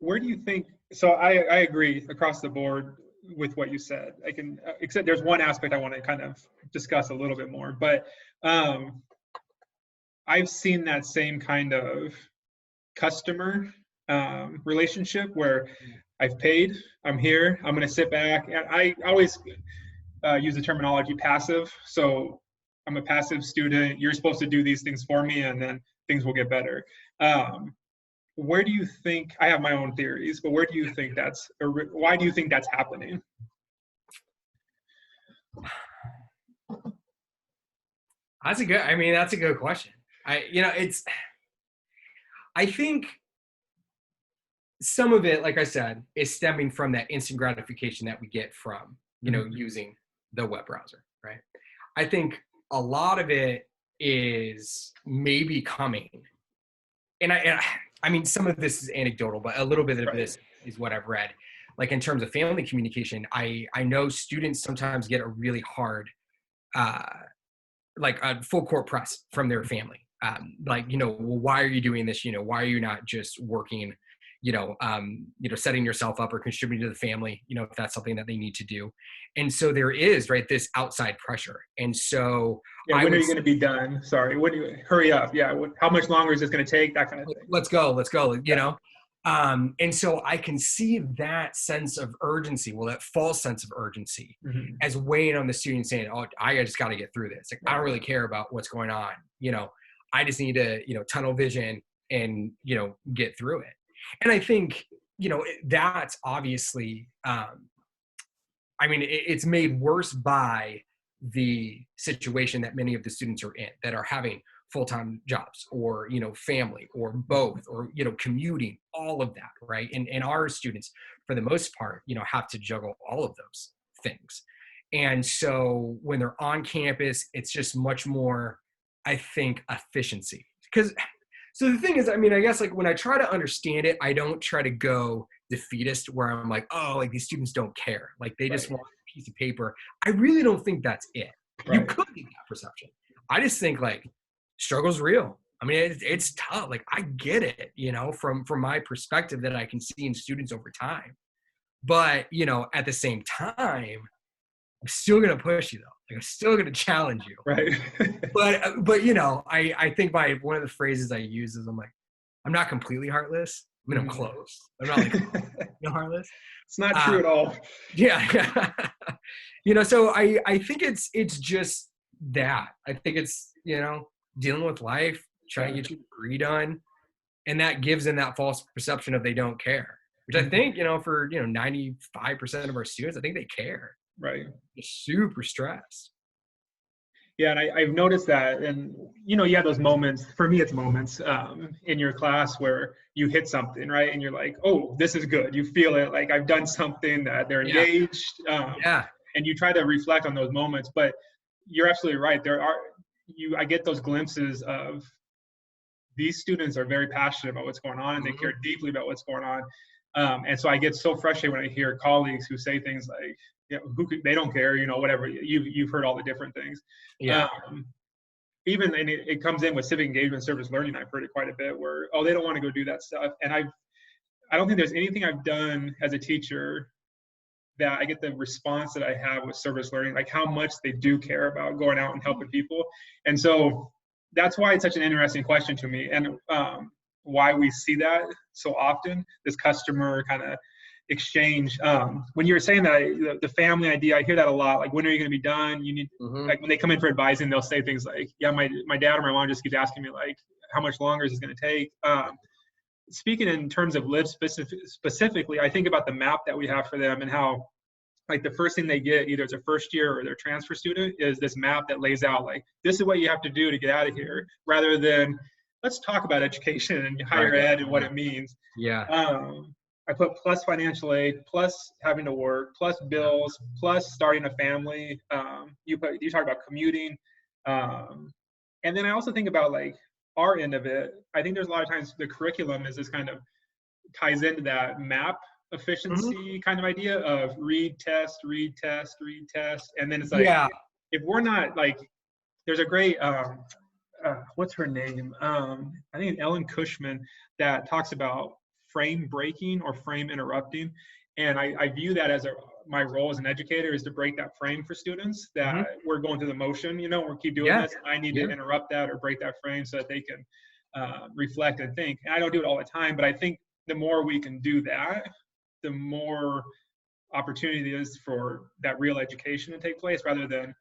Where do you think? So I agree across the board with what you said. I can, except there's one aspect I want to kind of discuss a little bit more. But I've seen that same kind of customer relationship where I've paid, I'm here, I'm going to sit back. And I always use the terminology passive. So I'm a passive student. You're supposed to do these things for me, and then things will get better. Where do you think, I have my own theories, but where do you think why do you think that's happening? That's a good question. I think some of it, like I said, is stemming from that instant gratification that we get from, you know, using the web browser, right? I think a lot of it is maybe coming, and I mean, some of this is anecdotal, but a little bit of this is what I've read. Like in terms of family communication, I know students sometimes get a really hard, like a full court press from their family. Like, you know, well, why are you doing this? You know, why are you not just working, setting yourself up or contributing to the family, you know, if that's something that they need to do. And so there is, right, this outside pressure. And so when are you going to be done? Sorry, hurry up. Yeah. How much longer is this going to take? That kind of thing. Let's go, you know? And so I can see that sense of urgency, that false sense of urgency as weighing on the student saying, oh, I just got to get through this. Like, I don't really care about what's going on. You know, I just need to, you know, tunnel vision and, you know, get through it. And I think, you know, that's obviously, it's made worse by the situation that many of the students are in, that are having full-time jobs or, family or both, or, commuting, all of that, right? And our students, for the most part, have to juggle all of those things. And so when they're on campus, it's just much more, I think, efficiency. So the thing is, I guess like when I try to understand it, I don't try to go defeatist where I'm like, oh, like these students don't care. Like they just want a piece of paper. I really don't think that's it. You could get that perception. I just think like struggle's real. It's tough. Like I get it, from my perspective that I can see in students over time. But, at the same time, I'm still going to push you though. Like I'm still going to challenge you. Right. but I think one of the phrases I use is I'm like, I'm not completely heartless. I'm close. I'm not like heartless. It's not true at all. Yeah. So I think it's just that. I think it's, dealing with life, trying to get your degree done. And that gives them that false perception of they don't care, which I think, for, 95% of our students, I think they care. Right. They're super stressed. Yeah. And I've noticed that, and, you have those moments, for me, it's moments in your class where you hit something, right? And you're like, oh, this is good. You feel it. Like I've done something that they're engaged. And you try to reflect on those moments, but you're absolutely right. I get those glimpses of these students are very passionate about what's going on and they care deeply about what's going on. And so I get so frustrated when I hear colleagues who say things like, they don't care, whatever. You've heard all the different things. Yeah. Even, and it comes in with civic engagement, service learning. I've heard it quite a bit where, they don't want to go do that stuff. And I don't think there's anything I've done as a teacher that I get the response that I have with service learning, like how much they do care about going out and helping people. And so that's why it's such an interesting question to me, and why we see that so often, this customer kind of exchange. When you were saying that, the family idea, I hear that a lot. Like, when are you going to be done? You need, like when they come in for advising, they'll say things like, yeah, my dad or my mom just keeps asking me like, how much longer is this going to take? Speaking in terms of live specifically, I think about the map that we have for them and how, like, the first thing they get, either it's a first year or their transfer student, is this map that lays out, like, this is what you have to do to get out of here, rather than let's talk about education and higher ed and what it means. Yeah. I put plus financial aid, plus having to work, plus bills, plus starting a family. You talk about commuting. And then I also think about, like, our end of it. I think there's a lot of times the curriculum is this kind of ties into that map efficiency kind of idea of read, test. And then it's like, if we're not, like, there's a great, what's her name? I think Ellen Cushman, that talks about frame breaking or frame interrupting. And I view that as my role as an educator is to break that frame for students that we're going through the motion, we'll keep doing this. I need to interrupt that or break that frame so that they can reflect and think. And I don't do it all the time, but I think the more we can do that, the more opportunity is for that real education to take place, rather than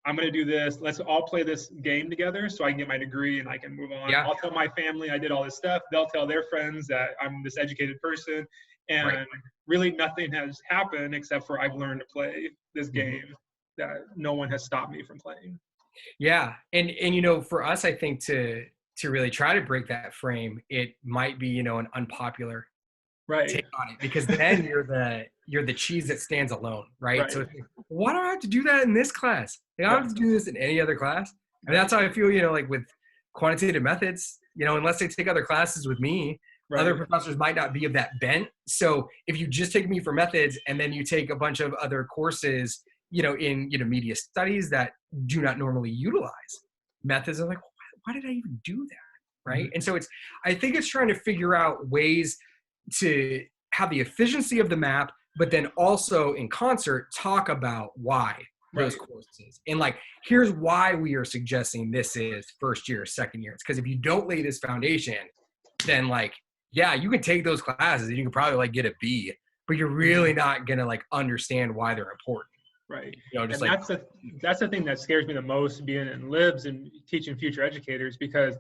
I'm going to do this. Let's all play this game together so I can get my degree and I can move on. I'll tell my family I did all this stuff. They'll tell their friends that I'm this educated person. And really nothing has happened except for I've learned to play this game that no one has stopped me from playing. Yeah. And for us, I think to really try to break that frame, it might be, an unpopular take on it, because then you're the cheese that stands alone, right? So why do I have to do that in this class? I don't have to do this in any other class. And that's how I feel, like with quantitative methods, unless they take other classes with me, other professors might not be of that bent. So if you just take me for methods and then you take a bunch of other courses, in media studies that do not normally utilize methods, I'm like, why did I even do that? Right. And so I think it's trying to figure out ways to have the efficiency of the map, but then also in concert talk about why those courses, and like, here's why we are suggesting this is first year, second year. It's because if you don't lay this foundation, then like, you can take those classes and you can probably like get a B, but you're really not going to like understand why they're important. Right. Just and like, that's the thing that scares me the most, being in libs and teaching future educators, because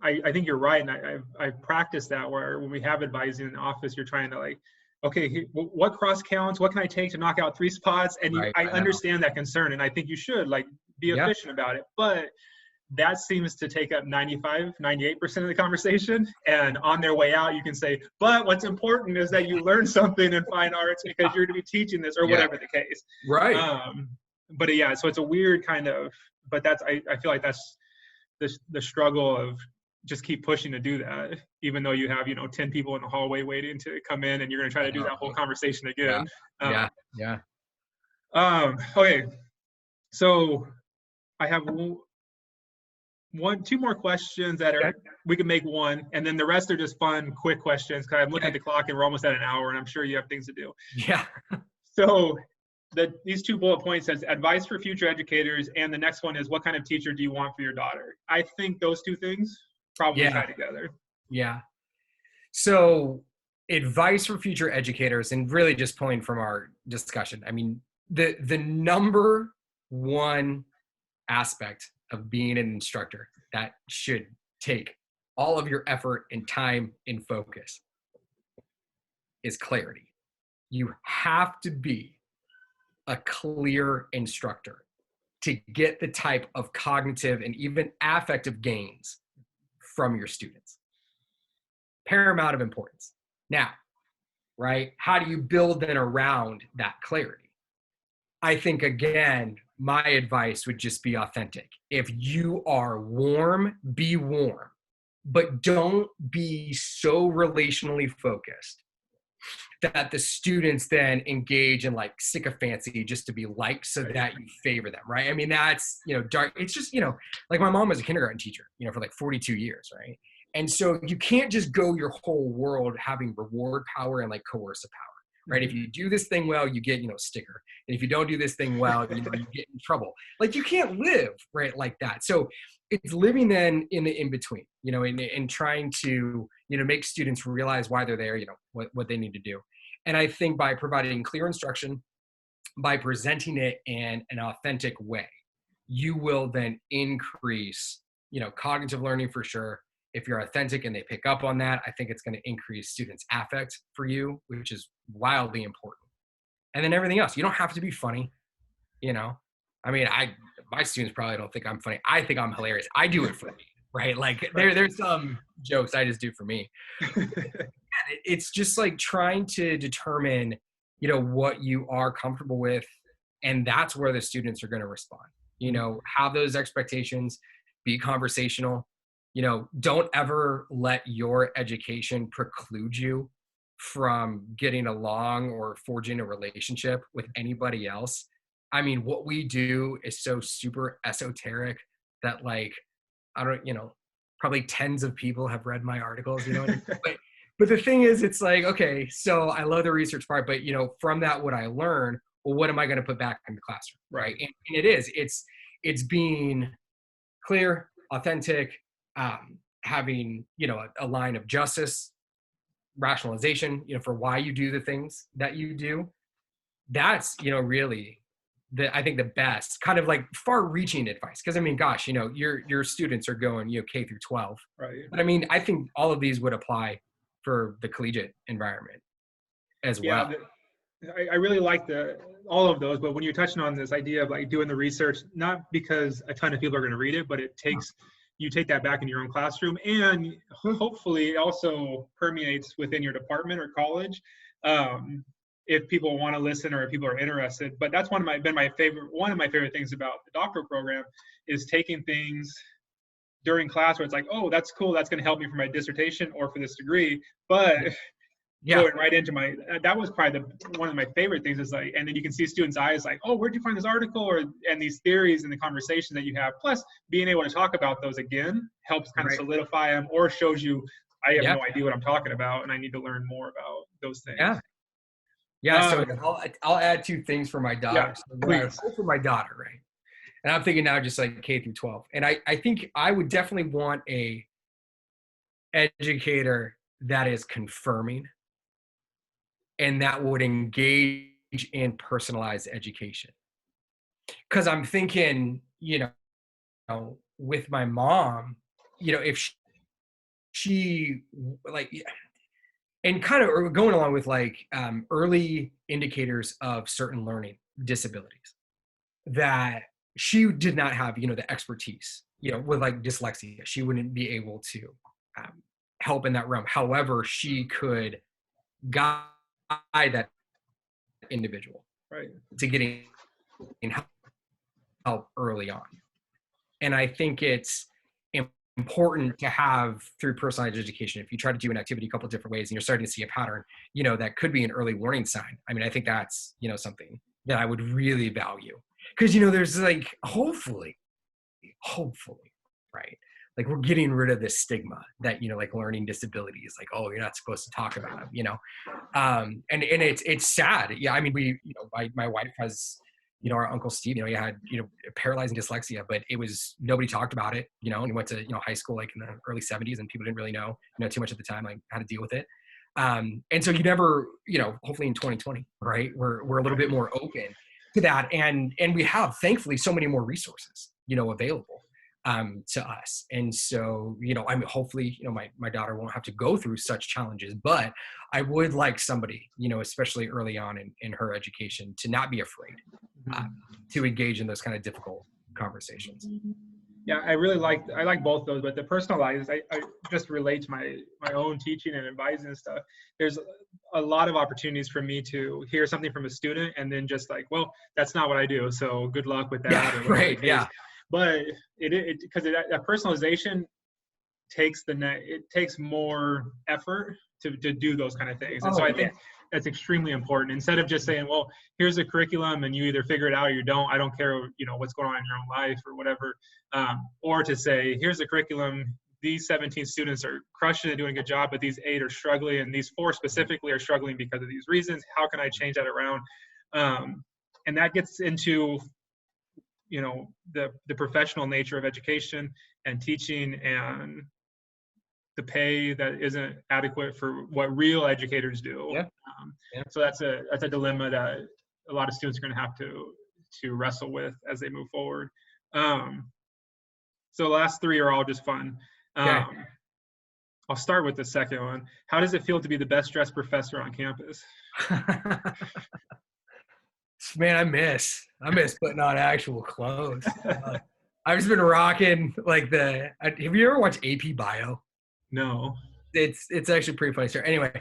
I think you're right. And I've practiced that, where when we have advising in the office, you're trying to like, okay, what cross counts, what can I take to knock out 3 spots? And I understand that concern. And I think you should, like, be efficient about it. But that seems to take up 98% of the conversation. And on their way out, you can say, but what's important is that you learn something in fine arts because you're going to be teaching this, or whatever the case. Right. But yeah, so it's a weird kind of, but that's, I feel like that's the struggle of just keep pushing to do that, even though you have, 10 people in the hallway waiting to come in, and you're going to try to do that whole conversation again. Okay. So I have two more questions that are, we can make one, and then the rest are just fun, quick questions, because I'm looking at the clock and we're almost at an hour, and I'm sure you have things to do. Yeah. So these 2 bullet points says advice for future educators, and the next one is what kind of teacher do you want for your daughter? I think those 2 things probably tie together. Yeah. So advice for future educators, and really just pulling from our discussion, I mean, the number one aspect of being an instructor that should take all of your effort and time and focus is clarity. You have to be a clear instructor to get the type of cognitive and even affective gains from your students. Paramount of importance. Now, right, how do you build then around that clarity? I think, again, my advice would just be authentic. If you are warm, be warm, but don't be so relationally focused that the students then engage in like sycophancy just to be liked so that you favor them, right? I mean, that's, dark. It's just, like my mom was a kindergarten teacher, for like 42 years, right? And so you can't just go your whole world having reward power and like coercive power, right? If you do this thing well, you get, a sticker. And if you don't do this thing well, you get in trouble. Like you can't live, right, like that. So it's living then in the in-between, and trying to, make students realize why they're there, what they need to do. And I think by providing clear instruction, by presenting it in an authentic way, you will then increase, cognitive learning for sure. If you're authentic and they pick up on that, I think it's going to increase students' affect for you, which is wildly important. And then everything else, you don't have to be funny, I mean, my students probably don't think I'm funny. I think I'm hilarious. I do it for me, right? Like there's some jokes I just do for me. It's just like trying to determine, what you are comfortable with. And that's where the students are going to respond, have those expectations, be conversational, don't ever let your education preclude you from getting along or forging a relationship with anybody else. I mean, what we do is so super esoteric that like, I don't, probably tens of people have read my articles, but the thing is, it's like, okay, so I love the research part, but from that, what I learn, well, what am I going to put back in the classroom? Right. And it's being clear, authentic, having, a line of justice, rationalization, for why you do the things that you do. That's, really I think the best kind of like far-reaching advice. Because I mean, gosh, your students are going, K through 12. Right. But I mean, I think all of these would apply for the collegiate environment as well. I really like all of those, but when you're touching on this idea of like doing the research, not because a ton of people are going to read it, but you take that back in your own classroom, and hopefully it also permeates within your department or college. If people want to listen or if people are interested. But that's one of my favorite things about the doctoral program is taking things during class where it's like, oh, that's cool, that's going to help me for my dissertation or for this degree. But going right into that was probably one of my favorite things is like, and then you can see students' eyes like, oh, where'd you find this article? And these theories and the conversation that you have, plus being able to talk about those again helps kind of solidify them, or shows you, I have no idea what I'm talking about and I need to learn more about those things. Yeah, so I'll add 2 things for my daughter. For my daughter, right? And I'm thinking now just like K through 12. And I think I would definitely want a educator that is confirming and that would engage in personalized education. Because I'm thinking, with my mom, if she like, and kind of going along with like early indicators of certain learning disabilities, that she did not have, the expertise, with like dyslexia. She wouldn't be able to help in that realm. However, she could guide that individual to getting help early on. And I think it's important to have, through personalized education, if you try to do an activity a couple of different ways and you're starting to see a pattern, that could be an early warning sign. I mean, I think that's, something that I would really value. Because, there's like, hopefully, right? Like we're getting rid of this stigma that, like learning disabilities, like, oh, you're not supposed to talk about them, and it's sad. Yeah. I mean, my wife has, our Uncle Steve, he had, paralyzing dyslexia, but nobody talked about it, and he went to, high school, like in the early 70s, and people didn't really know, too much at the time, like how to deal with it. And so you never, hopefully in 2020, right, we're a little bit more open to that. And we have, thankfully, so many more resources, available to us. And so, I mean, hopefully, my daughter won't have to go through such challenges, but I would like somebody, especially early on in her education, to not be afraid to engage in those kind of difficult conversations. Yeah, I like both those, but the personalized, I just relate to my own teaching and advising and stuff. There's a lot of opportunities for me to hear something from a student and then just like, well, that's not what I do, so good luck with that. Yeah, right, yeah. But because that personalization takes more effort to do those kind of things. And so I think that's extremely important. Instead of just saying, well, here's a curriculum and you either figure it out or you don't, I don't care, what's going on in your own life or whatever. Or to say, here's the curriculum, these 17 students are crushing it, doing a good job, but these 8 are struggling, and these 4 specifically are struggling because of these reasons. How can I change that around? And that gets into, the professional nature of education and teaching, and the pay that isn't adequate for what real educators do. Yeah. So that's a dilemma that a lot of students are going to have to wrestle with as they move forward. So the last 3 are all just fun. Okay. I'll start with the second one. How does it feel to be the best dressed professor on campus? Man, I miss putting on actual clothes. I've just been rocking like have you ever watched AP Bio? No. It's actually pretty funny story. Anyway,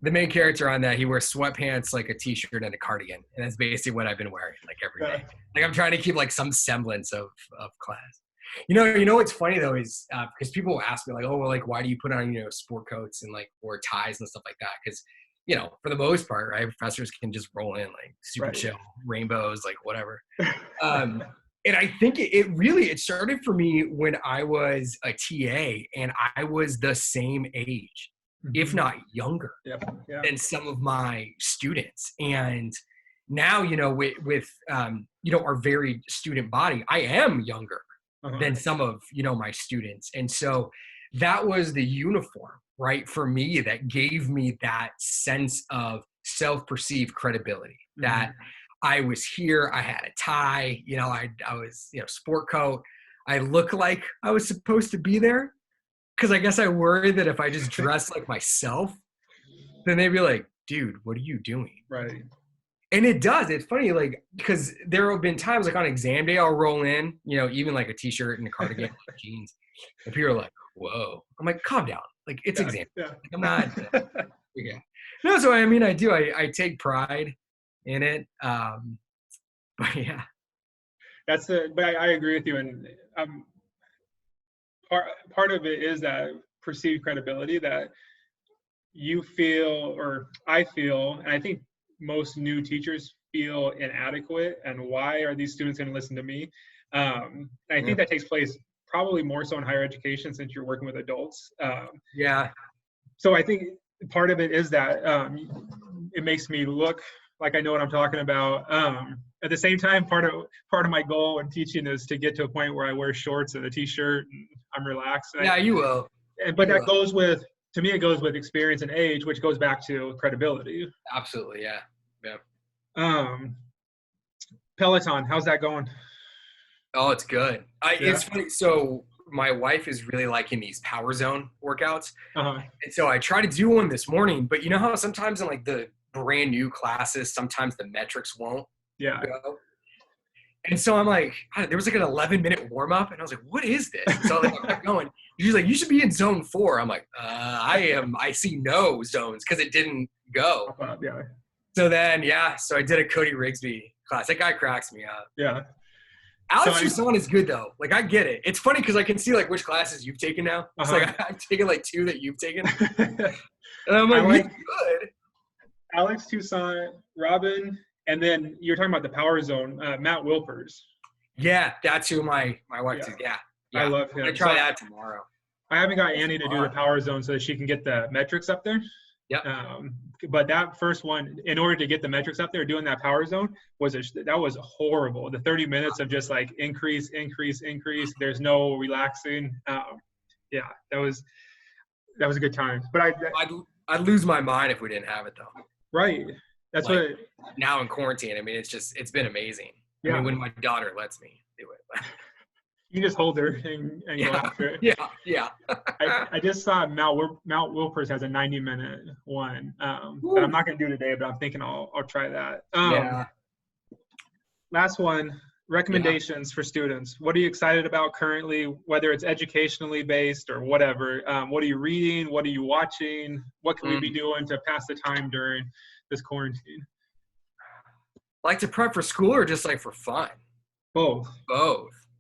the main character on that, he wears sweatpants, like a t-shirt and a cardigan. And that's basically what I've been wearing like every day. Like I'm trying to keep like some semblance of class. You know what's funny though is because people will ask me like, oh, well, like why do you put on, sport coats and like wear ties and stuff like that? Because, for the most part, right, professors can just roll in like super chill, rainbows, like whatever. And I think it started for me when I was a TA and I was the same age, if not younger, than some of my students. And now, with our varied student body, I am younger than some of, my students. And so that was the uniform, right, for me that gave me that sense of self-perceived credibility that I was here, I had a tie, I was, sport coat. I look like I was supposed to be there because I guess I worry that if I just dress like myself, then they'd be like, dude, what are you doing? Right. And it does. It's funny, like, because there have been times like on exam day, I'll roll in, even like a t-shirt and a cardigan, like jeans. And people are like, whoa. I'm like, calm down. Like, it's exam. Yeah. Like, I'm not. Yeah. No, so I mean, I do. I take pride in it. But yeah. But I agree with you. And part of it is that perceived credibility that you feel, or I feel, and I think most new teachers feel inadequate. And why are these students going to listen to me? And I think that takes place probably more so in higher education since you're working with adults. So I think part of it is that it makes me look like I know what I'm talking about. At the same time, part of my goal in teaching is to get to a point where I wear shorts and a t-shirt and I'm relaxed. You will. But that goes with, to me, it goes with experience and age, which goes back to credibility. Absolutely, yeah. Peloton, how's that going? Oh, it's good. It's funny. So my wife is really liking these power zone workouts. And so I tried to do one this morning, but you know how sometimes in like the brand new classes, sometimes the metrics won't go? And so I'm like, there was like an 11-minute warm up, and I was like, what is this? And so I kept going. She's like, you should be in zone 4. I'm like, I see no zones because it didn't go. Yeah. So then, so I did a Cody Rigsby class. That guy cracks me up. Yeah. Alex Toussaint is good though. Like I get it. It's funny because I can see like which classes you've taken now. It's like I've taken like 2 that you've taken. And I'm like, good. Alex Toussaint, Robin, and then you're talking about the Power Zone, Matt Wilpers. Yeah, that's who my wife is. Yeah. I love him. I try that tomorrow. I haven't got Annie to do the Power Zone so that she can get the metrics up there. Yeah. But that first one, in order to get the metrics up there, doing that Power Zone that was horrible. The 30 minutes of just like increase. There's no relaxing. Yeah, that was a good time. But I'd lose my mind if we didn't have it though. Right. That's like, now in quarantine. I mean, it's been amazing. Yeah. I mean, when my daughter lets me do it. You just hold her and go after it. Yeah. I just saw Mount Wilpers has a 90-minute one that I'm not going to do today, but I'm thinking I'll try that. Last one, recommendations for students. What are you excited about currently, whether it's educationally based or whatever? What are you reading? What are you watching? What can we be doing to pass the time during this quarantine? Like to prep for school or just like for fun? Both.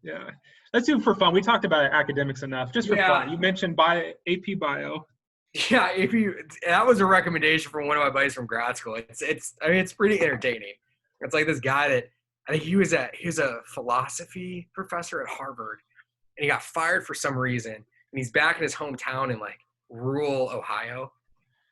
Yeah. Let's do it for fun. We talked about academics enough. Just for fun. You mentioned AP Bio. Yeah, AP. That was a recommendation from one of my buddies from grad school. It's pretty entertaining. It's like this guy that I think he was a philosophy professor at Harvard, and he got fired for some reason, and he's back in his hometown in like rural Ohio,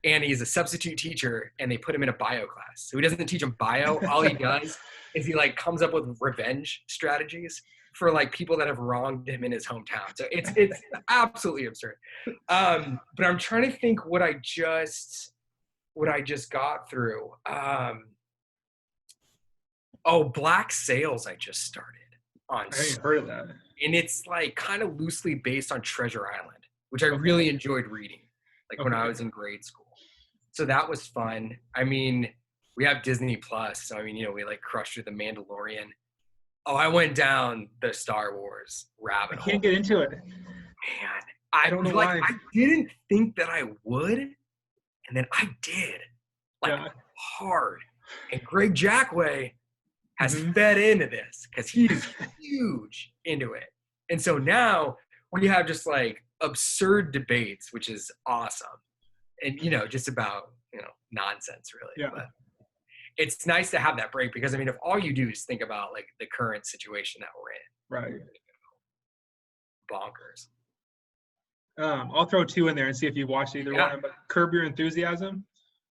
and he's a substitute teacher, and they put him in a bio class. So he doesn't teach him bio. All he does is he like comes up with revenge strategies for like people that have wronged him in his hometown. So it's absolutely absurd. But I'm trying to think what I just got through. Black Sails I just started on. I haven't heard of that. And it's like kind of loosely based on Treasure Island, which I really enjoyed reading, like when I was in grade school. So that was fun. I mean, we have Disney Plus, so I mean, we like crushed through The Mandalorian. Oh, I went down the Star Wars rabbit hole. I can't get into it. Man, I don't know why. I didn't think that I would, and then I did, hard. And Greg Jackway has fed into this because he's huge into it. And so now we have just like absurd debates, which is awesome. And, just about, nonsense really. Yeah. But it's nice to have that break because, I mean, if all you do is think about like the current situation that we're in. Right. Bonkers. I'll throw 2 in there and see if you watched either one. But Curb Your Enthusiasm.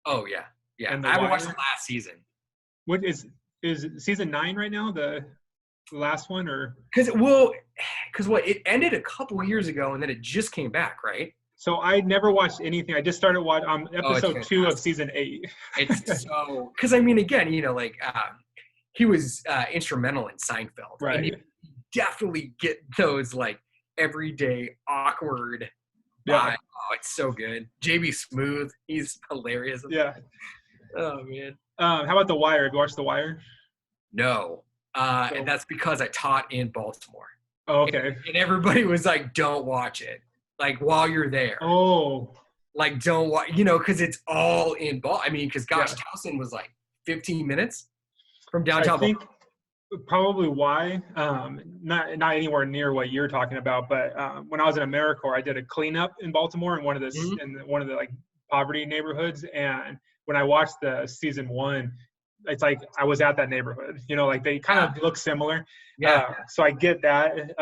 Oh, yeah. Yeah. I haven't watched the last season. What is season 9 right now, the last one, or? Because it ended a couple years ago and then it just came back, right? So I never watched anything. I just started watching episode 2 of season 8. It's so because I mean, again, he was instrumental in Seinfeld, right? And you definitely get those like everyday awkward. Yeah. Oh, it's so good. JB Smooth, he's hilarious. Yeah. Oh man. How about The Wire? Have you watched The Wire? No. And that's because I taught in Baltimore. Oh, okay. And everybody was like, "Don't watch it." Like while you're there. Oh. Like don't watch, because it's all in Baltimore. I mean, because Towson was like 15 minutes from downtown. I think probably why. Not anywhere near what you're talking about, but when I was in AmeriCorps, I did a cleanup in Baltimore in one of the like poverty neighborhoods, and when I watched the season 1, it's like I was at that neighborhood. Like they kind of look similar. Yeah. So I get that.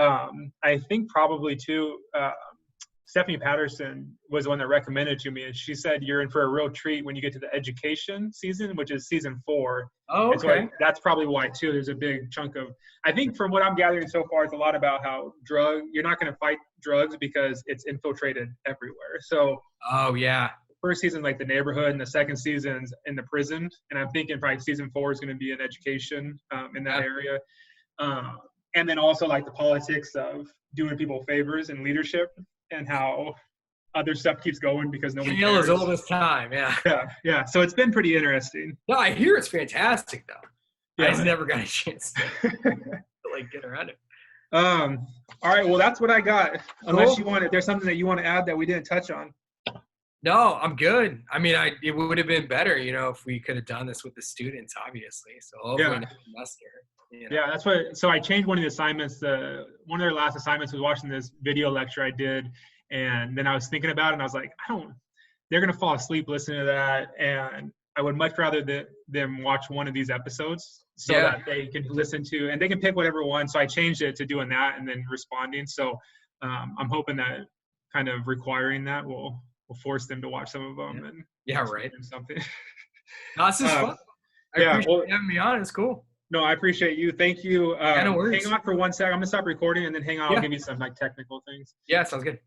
I think probably too. Stephanie Patterson was the one that recommended to me, and she said you're in for a real treat when you get to the education season, which is season 4. Oh, okay. So that's probably why too. There's a big chunk of. I think from what I'm gathering so far, it's a lot about how you're not going to fight drugs because it's infiltrated everywhere. So. Oh yeah. First season like the neighborhood, and the second season's in the prison, and I'm thinking probably season 4 is going to be in education in that area, and then also like the politics of doing people favors and leadership. And how other stuff keeps going because nobody cares. As old as time, yeah. Yeah. So it's been pretty interesting. No, I hear it's fantastic though. Yeah. I just never got a chance. like get around it. All right. Well, that's what I got. Unless Cool. if there's something that you want to add that we didn't touch on. No, I'm good. I mean, it would have been better, if we could have done this with the students, obviously. So hopefully next semester. Yeah, that's what. So I changed one of the assignments. One of their last assignments was watching this video lecture I did, and then I was thinking about it, and I was like, they're gonna fall asleep listening to that, and I would much rather them watch one of these episodes so that they can listen to, and they can pick whatever one. So I changed it to doing that and then responding. So I'm hoping that kind of requiring that will force them to watch some of them and something. No, this is fun. I appreciate you having me on. It's cool. No, I appreciate you. Thank you. No worries. Hang on for 1 sec. I'm gonna stop recording and then hang on. I'll give you some technical things. Yeah, sounds good.